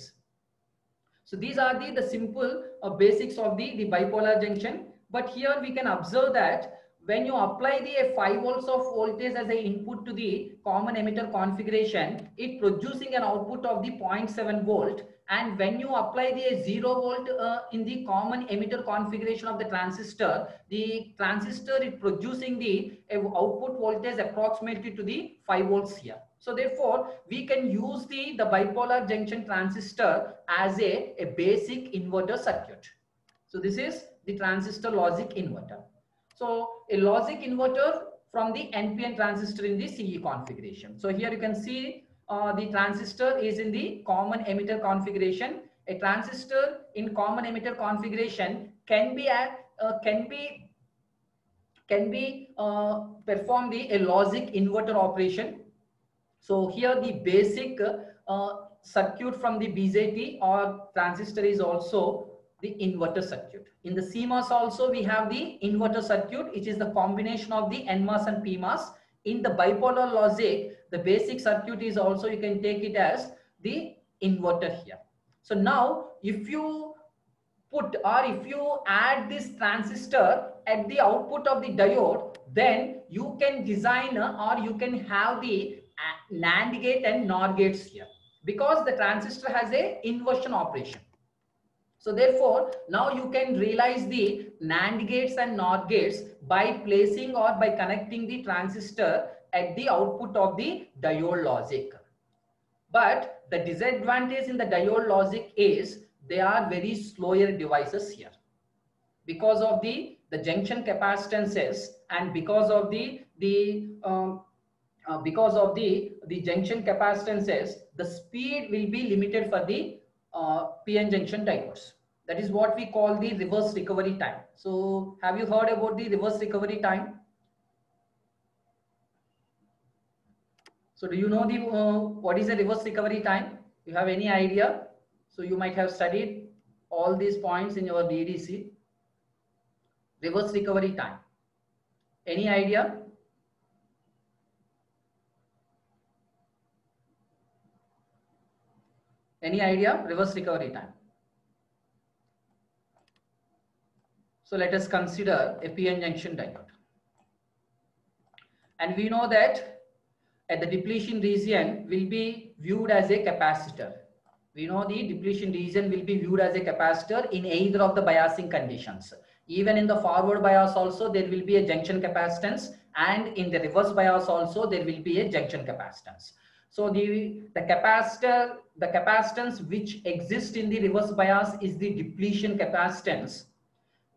So these are the simple basics of the bipolar junction. But here we can observe that when you apply the 5 volts of voltage as an input to the common emitter configuration, it producing an output of the 0.7 volt. And when you apply the 0 volt in the common emitter configuration of the transistor is producing the output voltage approximately to the 5 volts here. So therefore, we can use the bipolar junction transistor as a basic inverter circuit. So this is the transistor logic inverter. So a logic inverter from the NPN transistor in the CE configuration. So here you can see the transistor is in the common emitter configuration. A transistor in common emitter configuration can be perform a logic inverter operation. So here the basic circuit from the BJT or transistor is also the inverter circuit. In the CMOS also we have the inverter circuit, which is the combination of the NMOS and PMOS. In the bipolar logic, the basic circuit is also, you can take it as the inverter here. So now if you put or if you add this transistor at the output of the diode, then you can design or you can have the NAND gate and NOR gates here, because the transistor has a inversion operation. So therefore, now you can realize the NAND gates and NOR gates by placing or by connecting the transistor at the output of the diode logic. But the disadvantage in the diode logic is they are very slower devices here, because of the junction capacitances and because of the junction capacitances, the speed will be limited for the PN junction diodes. That is what we call the reverse recovery time. So have you heard about the reverse recovery time? So do you know the what is the reverse recovery time? You have any idea? So you might have studied all these points in your DDC. Reverse recovery time. Any idea? Any idea? Reverse recovery time. So let us consider a PN junction diode. And we know that at the depletion region will be viewed as a capacitor. We know the depletion region will be viewed as a capacitor in either of the biasing conditions. Even in the forward bias also there will be a junction capacitance, and in the reverse bias also there will be a junction capacitance. So the capacitance which exists in the reverse bias is the depletion capacitance.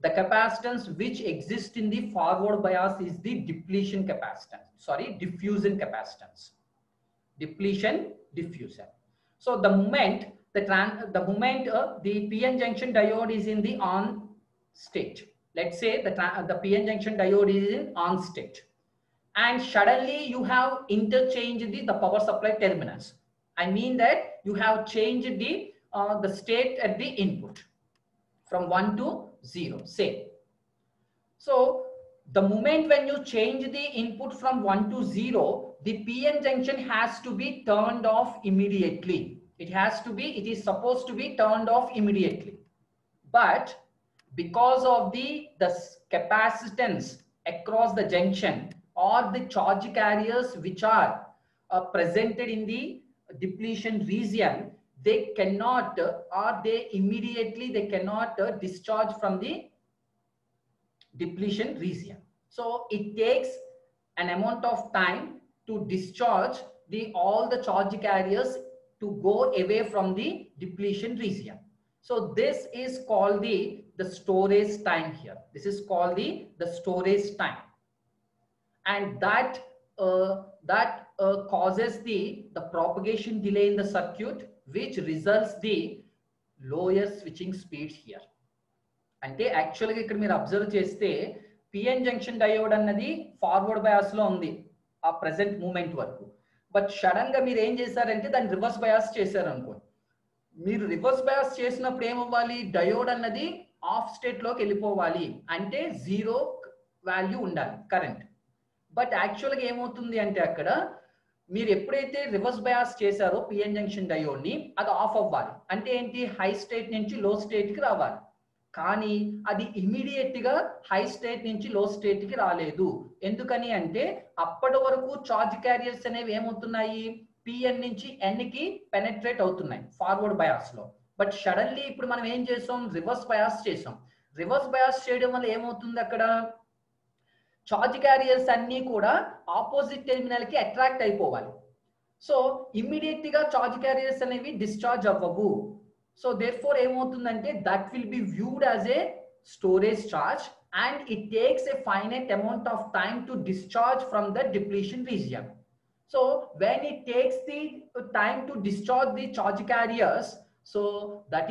The capacitance which exists in the forward bias is the diffusion capacitance. Depletion, diffusion. So the moment the PN junction diode is in the on state. Let's say the PN junction diode is in on state, and suddenly you have interchanged the power supply terminals. I mean that you have changed the state at the input from 1 to 0, say. So the moment when you change the input from 1 to 0, the PN junction has to be turned off immediately. it is supposed to be turned off immediately. But because of the capacitance across the junction or the charge carriers which are presented in the depletion region, they cannot they cannot discharge from the depletion region. So it takes an amount of time to discharge all the charge carriers to go away from the depletion region. So this is called the storage time here. This is called the storage time, and that causes the propagation delay in the circuit, which results the lower switching speeds here. అంటే యాక్చువల్గా ఇక్కడ మీరు observe చేస్తే PN junction diode అన్నది forward bias లో ఉంది ఆ present moment వరకు. బట్ సడన్ గా మీరు ఏం చేశారంటే దాన్ని రివర్స్ బయాస్ చేశారు అనుకోండి. మీరు రివర్స్ బయాస్ చేసినప్పుడు ఏమవ్వాలి, డయోడ్ అన్నది ఆఫ్ స్టేట్ లోకి వెళ్ళిపోవాలి, అంటే జీరో వాల్యూ ఉండాలి కరెంట్. బట్ యాక్చువల్గా ఏమవుతుంది అంటే అక్కడ మీరు ఎప్పుడైతే రివర్స్ బయాస్ చేశారో పిఎన్ జంక్షన్ డయోడ్ ని, అది ఆఫ్ అవ్వాలి. అంటే ఏంటి, హై స్టేట్ నుంచి లో స్టేట్ కి రావాలి. కానీ అది ఇమీడియట్ గా హై స్టేట్ నుంచి లో స్టేట్ కి రాలేదు. ఎందుకని అంటే అప్పటి వరకు చార్జ్ క్యారియర్స్ అనేవి ఏమవుతున్నాయి, పిఎన్ నుంచి ఎన్ కి పెనెట్రేట్ అవుతున్నాయి ఫార్వర్డ్ బయాస్ లో. బట్ సడన్లీ ఇప్పుడు మనం ఏం చేసాం, రివర్స్ బయాస్ చేసాం. రివర్స్ బయాస్ చేయడం వల్ల ఏమవుతుంది, అక్కడ చార్జ్ క్యారియర్స్ అన్ని కూడా ఆపోజిట్ టెర్మినల్ కి అట్రాక్ట్ అయిపోవాలి. సో ఇమ్మీడియట్ గా చార్జ్ క్యారియర్స్ అనేవి డిశ్చార్జ్ అవ్వవు. సో therefore ఏమవుతుందంటే that will be viewed as a storage charge and it takes a finite amount of time to discharge from the depletion region. So when it takes the time to discharge the charge carriers, so that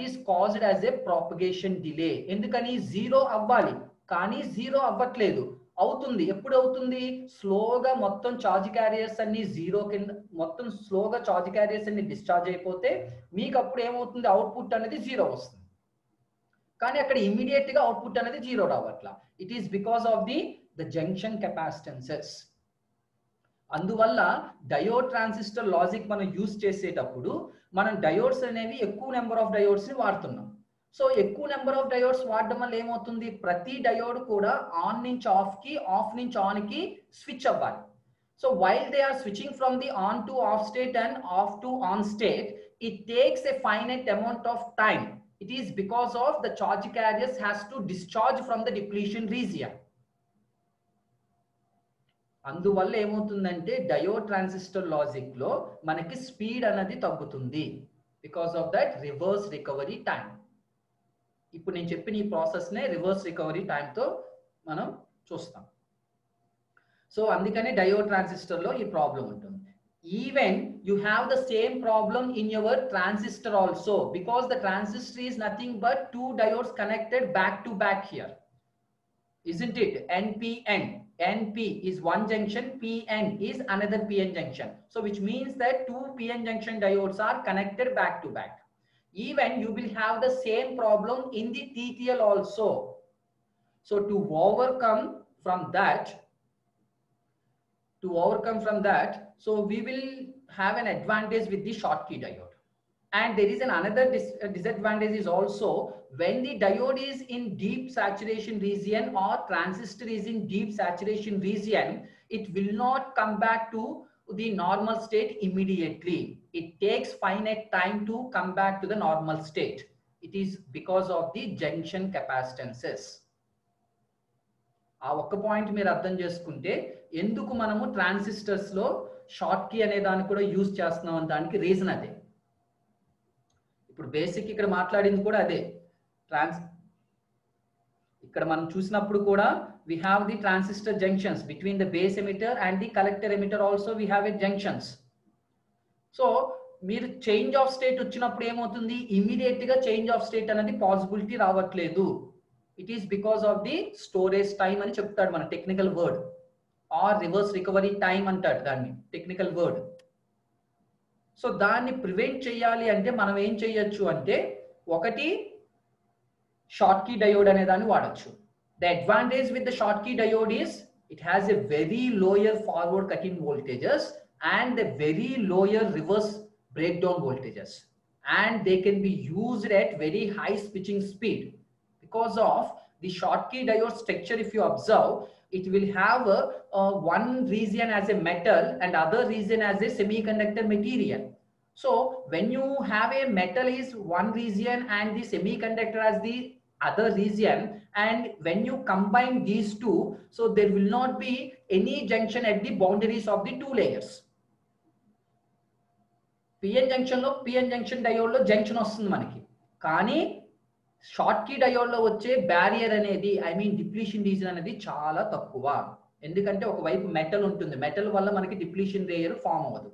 is caused as a propagation delay. ఎందుకని zero అవ్వాలి కానీ zero అవ్వట్లేదు, అవుతుంది. ఎప్పుడు అవుతుంది, స్లోగా మొత్తం charge carriers అన్ని జీరో కింద, మొత్తం స్లోగా చార్జ్ క్యారియర్స్ అన్ని డిశ్చార్జ్ అయిపోతే మీకు అప్పుడు ఏమవుతుంది, అవుట్పుట్ అనేది జీరో వస్తుంది. కానీ అక్కడ ఇమ్మీడియట్ గా అవుట్పుట్ అనేది జీరో రావట్లా. It is because of the junction capacitances. అందువల్ల డయోడ్ ట్రాన్సిస్టర్ లాజిక్ మనం యూజ్ చేసేటప్పుడు మనం డయోడ్స్ అనేవి ఎక్కువ నెంబర్ ఆఫ్ డయోడ్స్ ని వాడుతున్నాం. సో ఎక్కువ నెంబర్ ఆఫ్ డయోడ్స్ వాడడం వల్ల ఏమవుతుంది, ప్రతి డయోడ్ కూడా ఆన్ నుంచి ఆఫ్ కి, ఆఫ్ నుంచి ఆన్ కి స్విచ్ అవ్వాలి. So while they are switching from the on to off state and off to on state, it takes a finite amount of time. It is because of the charge carriers has to discharge from the depletion region. అందువల్ల ఏమవుతుందంటే diode transistor logic లో మనకి speed అనేది తగ్గుతుంది because of that reverse recovery time. ఇప్పుడు నేను చెప్పిన ఈ ప్రాసెస్ నే రివర్స్ రికవరీ టైం తో మనం చూస్తాం. సో అందుకనే డయోడ్ ట్రాన్సిస్టర్ లో ఈ ప్రాబ్లం ఉంటుంది. Even you have the same problem in your transistor also, because the transistor is nothing but two diodes connected back to back here, isn't it? NPN. NP is one junction, PN is another PN junction. So which means that two PN junction diodes are connected back to back. Even you will have the same problem in the TTL also. So to overcome from that, so we will have an advantage with the Schottky diode. And there is another disadvantage is also, when the diode is in deep saturation region or transistor is in deep saturation region, it will not come back to the normal state immediately. It takes finite time to come back to the normal state. It is because of the junction capacitances. ఆ ఒక్క point మీరు అర్థం చేసుకుంటే ఎందుకు మనము transistors లో షార్ట్కీ అనే దాన్ని కూడా యూజ్ చేస్తున్నాం అని దానికి రీజన్ అదే. ఇప్పుడు బేసిక్ ఇక్కడ మాట్లాడింది కూడా అదే. ఇక్కడ మనం చూసినప్పుడు కూడా we have the transistor junctions between the base emitter and the collector emitter also we have a junctions. So మీరు చేంజ్ ఆఫ్ స్టేట్ వచ్చినప్పుడు ఏమవుతుంది, ఇమీడియట్ గా చేంజ్ ఆఫ్ స్టేట్ అనేది పాసిబిలిటీ రావట్లేదు. It is because of the storage time అని చెప్తాడు మన technical word, or reverse recovery time అంటాడు దాన్ని టెక్నికల్ వర్డ్. సో దాన్ని ప్రివెంట్ చేయాలి అంటే మనం ఏం చేయొచ్చు అంటే, ఒకటి Schottky diode అనే దాన్ని వాడచ్చు. The advantage with the Schottky diode is it has a very lower forward cutting voltages and a very lower reverse breakdown voltages, and they can be used at very high switching speed. Because of the Schottky diode structure, if you observe, it will have one region as a metal and other region as a semiconductor material. So when you have a metal is one region and the semiconductor as the other region, and when you combine these two, so there will not be any junction at the boundaries of the two layers. PN junction lo PN junction diode lo junction వస్తుంది మనకి, కానీ షార్ట్కీ diode లో వచ్చే barrier అనేది, I mean depletion region అనేది చాలా తక్కువ. ఎందుకంటే ఒకవైపు మెటల్ ఉంటుంది, మెటల్ వల్ల మనకి డిప్లీషన్ లేయర్ ఫామ్ అవ్వదు,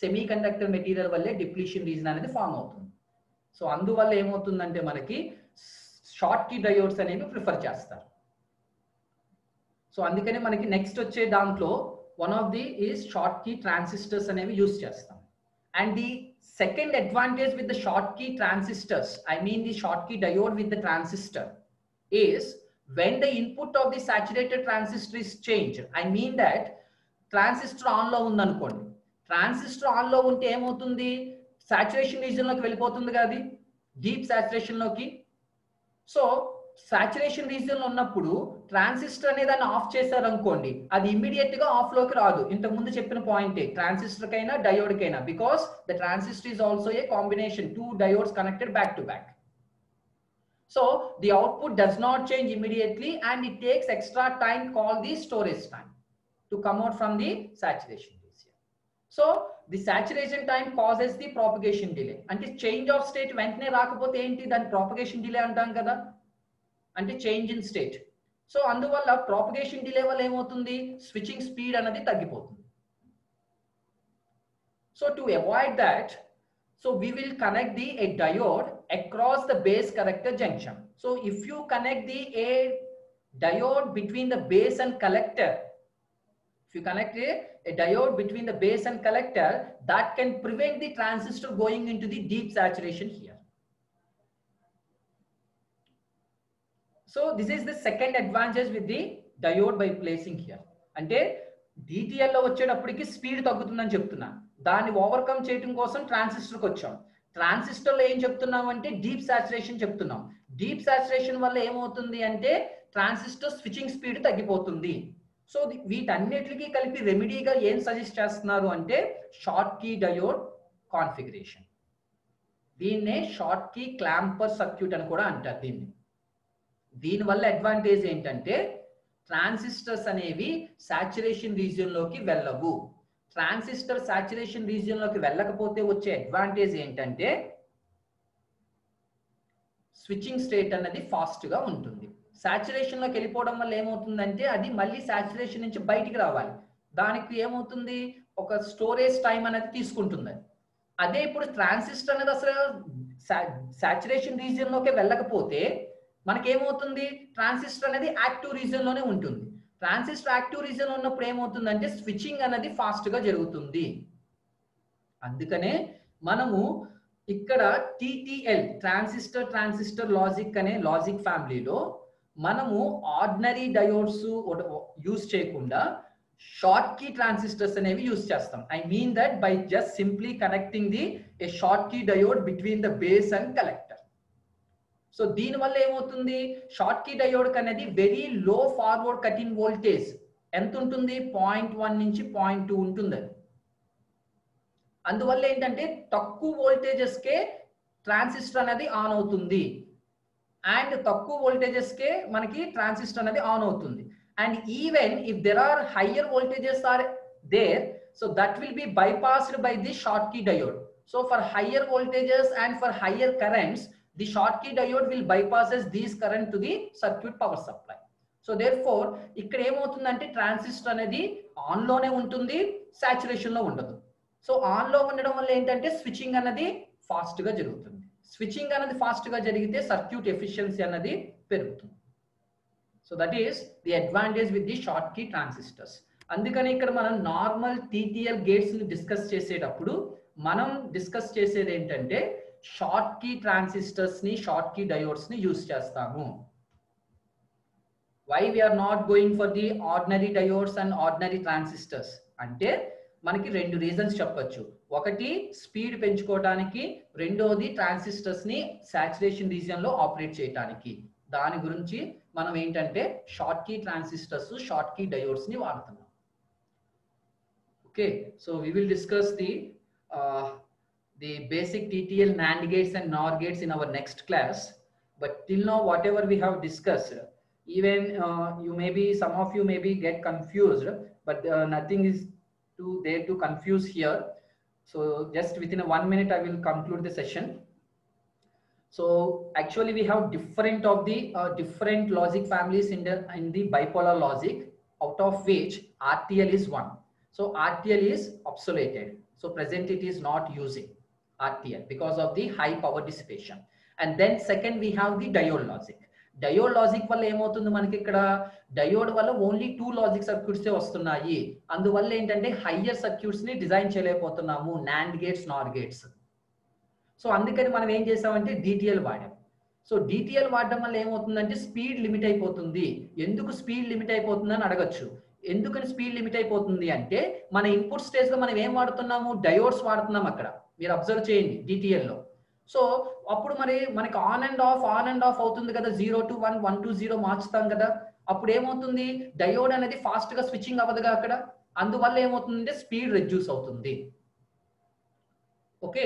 సెమీ కండక్టర్ మెటీరియల్ వల్లే డిప్లీషన్ రీజన్ అనేది ఫామ్ అవుతుంది. సో అందువల్ల ఏమవుతుందంటే మనకి షార్ట్కీ డయోడ్స్ అనేవి ప్రిఫర్ చేస్తారు. సో అందుకనే మనకి నెక్స్ట్ వచ్చే దాంట్లో one of the is Schottky transistors అనేవి యూస్ చేస్తాం. And the second advantage with the Schottky transistors, I mean the Schottky diode with the transistor, is when the input of the saturated transistor is changed. I mean that transistor on lo undi anukondi, transistor on lo unte em avutundi, saturation region loki vellipotundi kada, deep saturation loki. So saturation region లో ఉన్నప్పుడు transistor అనే దాన్ని of చేశారు అనుకోండి, అది immediate గా of లోకి రాదు. ఇంతకు ముందు చెప్పిన పాయింటే ట్రాన్సిస్టర్ కైనా డయోడ్ కైనా, because the transistor is also a combination, two diodes connected back to back. So the output does not change immediately and it takes extra time called the storage time to come out from the saturation region. So the saturation time causes the propagation delay. అంటే change of state వెంటనే రాకపోతే ఏంటి, దాని propagation delay అంటాం కదా, అంటే change in state. So అందువల్ల propagation delay వల్ల ఏమవుతుంది, స్విచ్చింగ్ స్పీడ్ అనేది తగ్గిపోతుంది. So to avoid that, so we will connect the a diode across the base collector junction. So if you connect the a diode between the base and collector, if you connect a diode between the base and collector, that can prevent the transistor going into the deep saturation here. So this is the second advantage with the diode by placing here. అంటే DTL లో వచ్చేటప్పటికి speed తగ్గుతుందని చెప్తున్నా, దాన్ని overcome చేయడం కోసం ట్రాన్సిస్టర్కి వచ్చాం. Transistor లో ఏం చెప్తున్నాం అంటే డీప్ సాచురేషన్ చెప్తున్నాం. డీప్ సాచురేషన్ వల్ల ఏమవుతుంది అంటే ట్రాన్సిస్టర్ స్విచ్చింగ్ స్పీడ్ తగ్గిపోతుంది. సో వీటన్నిటికీ కలిపి రెమెడీగా ఏం సజెస్ట్ చేస్తున్నారు అంటే షార్ట్కీ డయోడ్ కాన్ఫిగరేషన్. దీన్నే షార్ట్కీ క్లాంపర్ సర్క్యూట్ అని కూడా అంటారు దీన్ని. దీనివల్ల అడ్వాంటేజ్ ఏంటంటే ట్రాన్సిస్టర్స్ అనేవి సాచురేషన్ రీజియన్ లోకి వెళ్ళవు. ట్రాన్సిస్టర్ సాచురేషన్ రీజియన్ లోకి వెళ్ళకపోతే వచ్చే అడ్వాంటేజ్ ఏంటంటే స్విచ్చింగ్ స్టేట్ అనేది ఫాస్ట్ గా ఉంటుంది. సాచురేషన్ లోకి వెళ్ళిపోవడం వల్ల ఏమవుతుందంటే అది మళ్ళీ సాచురేషన్ నుంచి బయటికి రావాలి, దానికి ఏమవుతుంది ఒక స్టోరేజ్ టైం అనేది తీసుకుంటుంది. అదే ఇప్పుడు ట్రాన్సిస్టర్ అనేది అసలు సాచురేషన్ రీజియన్ లోకి వెళ్ళకపోతే మనకేమవుతుంది, ట్రాన్సిస్టర్ అనేది యాక్టివ్ రీజియన్ లోనే ఉంటుంది. ట్రాన్సిస్టర్ యాక్టివ్ రీజియన్ లో ఉన్నప్పుడు ఏమవుతుందంటే స్విచ్చింగ్ అనేది ఫాస్ట్ గా జరుగుతుంది. అందుకనే మనము ఇక్కడ TTL ట్రాన్సిస్టర్ లాజిక్ అనే లాజిక్ ఫ్యామిలీలో మనము ఆర్డినరీ డయోడ్స్ యూజ్ చేయకుండా షార్ట్కీ ట్రాన్సిస్టర్స్ అనేవి యూజ్ చేస్తాం. I mean that by just simply connecting the a Schottky diode between the base and collector. So దీనివల్ల ఏమవుతుంది, షార్ట్కీ డయోడ్ అనేది very low forward cutting voltage ఎంత ఉంటుంది, 0.1 నుంచి 0.2 ఉంటుంది. అందువల్ల ఏంటంటే తక్కువ వోల్టేజెస్కే ట్రాన్సిస్టర్ అనేది ఆన్ అవుతుంది, అండ్ తక్కువ వోల్టేజెస్కే మనకి ట్రాన్సిస్టర్ అనేది ఆన్ అవుతుంది. And even if there are higher voltages are there, so that will be bypassed by the Schottky diode. So for higher voltages and for higher currents, the Schottky diode will bypasses these current to the circuit power supply. So therefore ఇక్కడ ఏమవుతుందంటే transistor అనేది on లోనే ఉంటుంది, saturation లో ఉండదు. So on లో ఉండడం వల్ల ఏంటంటే స్విచ్చింగ్ అనేది ఫాస్ట్ గా జరుగుతుంది. స్విచ్చింగ్ అనేది ఫాస్ట్ గా జరిగితే సర్క్యూట్ ఎఫిషియన్సీ అనేది పెరుగుతుంది. So that is the advantage with the Schottky transistors. అందుకని ఇక్కడ మనం నార్మల్ TTL గేట్స్ ని డిస్కస్ చేసేటప్పుడు మనం డిస్కస్ చేసేది ఏంటంటే షార్ట్కీ ట్రాన్సిస్టర్స్ ని, షార్ట్కీ డయోడ్స్ ని యూజ్ చేస్తాము. Why we're not going for the ordinary diodes and ordinary transistors అంటే మనకి రెండు రీజన్స్ చెప్పొచ్చు. ఒకటి స్పీడ్ పెంచుకోవడానికి, రెండోది ట్రాన్సిస్టర్స్ ని సాచురేషన్ రీజియన్ లో ఆపరేట్ చేయడానికి. దాని గురించి మనం ఏంటంటే Schottky transistors, Schottky diodes ని వాడుతున్నాం. Okay, so we will discuss the basic TTL NAND gates and NOR gates in our next class. But till now, whatever we have discussed, even some of you maybe get confused, but nothing is there to confuse here. So just within 1 minute, I will conclude the session. So actually, we have different logic families in the bipolar logic, out of which RTL is one. So RTL is obsoleted. So present it is not using RTL because of the high power dissipation. And then second we have the diode logic. Diode logic వల్ల ఏమవుతుంది మనకి ఇక్కడ diode వల్ల only 2 logic circuits వస్తున్నాయి. అందువల్ల ఏంటంటే higher circuits ని design చేయలేకపోతున్నాము, NAND gates, NOR gates. So అందుకని మనం ఏం చేసామంటే DTL వాడాం. సో DTL వాడడం వల్ల ఏమవుతుందంటే స్పీడ్ లిమిట్ అయిపోతుంది. ఎందుకు స్పీడ్ లిమిట్ అయిపోతుంది అని అడగచ్చు. ఎందుకని స్పీడ్ లిమిట్ అయిపోతుంది అంటే మన ఇన్పుట్ స్టేజ్ లో మనం ఏం వాడుతున్నాము, డయోడ్స్ వాడుతున్నాం. అక్కడ మీరు అబ్జర్వ్ చేయండి DTL లో. సో అప్పుడు మనకి ఆన్ అండ్ ఆఫ్ అవుతుంది కదా, 0 to 1, 1 to 0 మార్చుతాం కదా. అప్పుడు ఏమవుతుంది, డయోడ్ అనేది ఫాస్ట్ గా స్విచ్చింగ్ అవ్వదుగా అక్కడ. అందువల్ల ఏమవుతుందంటే స్పీడ్ రెడ్యూస్ అవుతుంది. Okay,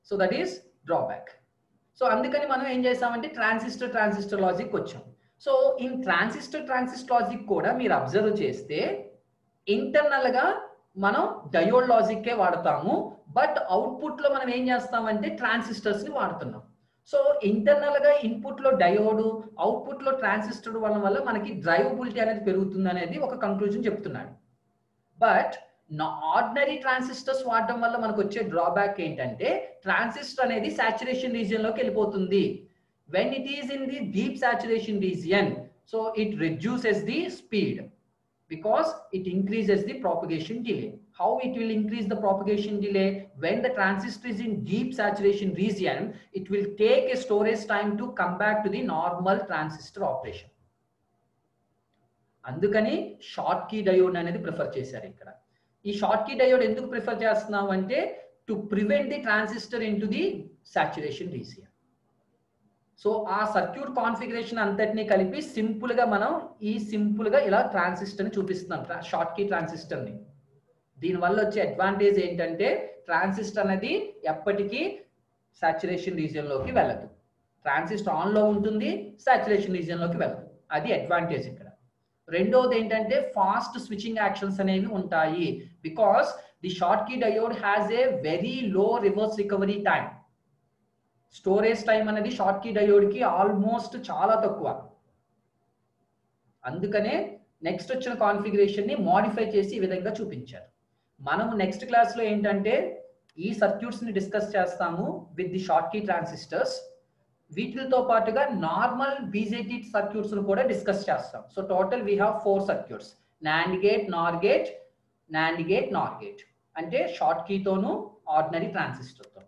so that is drawback. So అందుకని మనం ఏం చేసామంటే ట్రాన్సిస్టర్ లాజిక్ వచ్చాం. సో ఇన్ ట్రాన్సిస్టర్ లాజిక్ కూడా మీరు అబ్జర్వ్ చేస్తే ఇంటర్నల్ గా మనం డయోడ్ లాజిక్కే వాడతాము, బట్ అవుట్పుట్ లో మనం ఏం చేస్తామంటే ట్రాన్సిస్టర్స్ ని వాడుతున్నాం. సో ఇంటర్నల్ గా ఇన్పుట్ లో డయోడ్, అవుట్పుట్ లో ట్రాన్సిస్టర్ వల్ల మనకి డ్రైవబిలిటీ అనేది పెరుగుతుంది అనేది ఒక కంక్లూజన్ చెప్తున్నాడు. బట్ ఆర్డినరీ ట్రాన్సిస్టర్స్ వాడడం వల్ల మనకు వచ్చే డ్రాబ్యాక్ ఏంటంటే ట్రాన్సిస్టర్ అనేది సాచురేషన్ రీజియన్ లోకి వెళ్ళిపోతుంది. When it is in the deep saturation region, so it reduces the speed because it increases the propagation delay. How it will increase the propagation delay? When the transistor is in deep saturation region, it will take a storage time to come back to the normal transistor operation. అందుకని short key diode అనేది prefer చేశారు ఇక్కడ. ఈ short key diode ఎందుకు prefer చేస్తున్నాం అంటే to prevent the transistor in to the saturation region. So ఆ circuit configuration అంతటినీ కలిపి సింపుల్ గా ఇలా ట్రాన్సిస్టర్ ని చూపిస్తున్నాం, షార్ట్ కీ ట్రాన్సిస్టర్ ని. దీనివల్ల వచ్చే అడ్వాంటేజ్ ఏంటంటే ట్రాన్సిస్టర్ అనేది ఎప్పటికీ సాచురేషన్ రీజియన్ లోకి వెళ్ళదు. ట్రాన్సిస్టర్ ఆన్ లో ఉంటుంది, సాచురేషన్ రీజియన్ లోకి వెళ్ళదు. అది అడ్వాంటేజ్ ఇక్కడ. రెండోది ఏంటంటే ఫాస్ట్ స్విచ్చింగ్ యాక్షన్స్ అనేవి ఉంటాయి. Because the Schottky diode has a very low reverse recovery time. Storage time అనేది షార్ట్ కీ డయోడ్ కి ఆల్మోస్ట్ చాలా తక్కువ. అందుకనే నెక్స్ట్ వచ్చిన కాన్ఫిగరేషన్ ని మోడిఫై చేసి ఈ విధంగా చూపించారు. మనం నెక్స్ట్ క్లాస్ లో ఏంటంటే ఈ సర్క్యూట్స్ ని డిస్కస్ చేస్తాము with the Schottky transistors. వీటితో పాటుగా నార్మల్ BJT సర్క్యూట్స్ ను కూడా డిస్కస్ చేస్తాం. So total we have 4 circuits, NAND gate, NOR gate, NAND gate, NOR gate. అంటే షార్ట్ కీతోను ఆర్డినరీ ట్రాన్సిస్టర్ తో.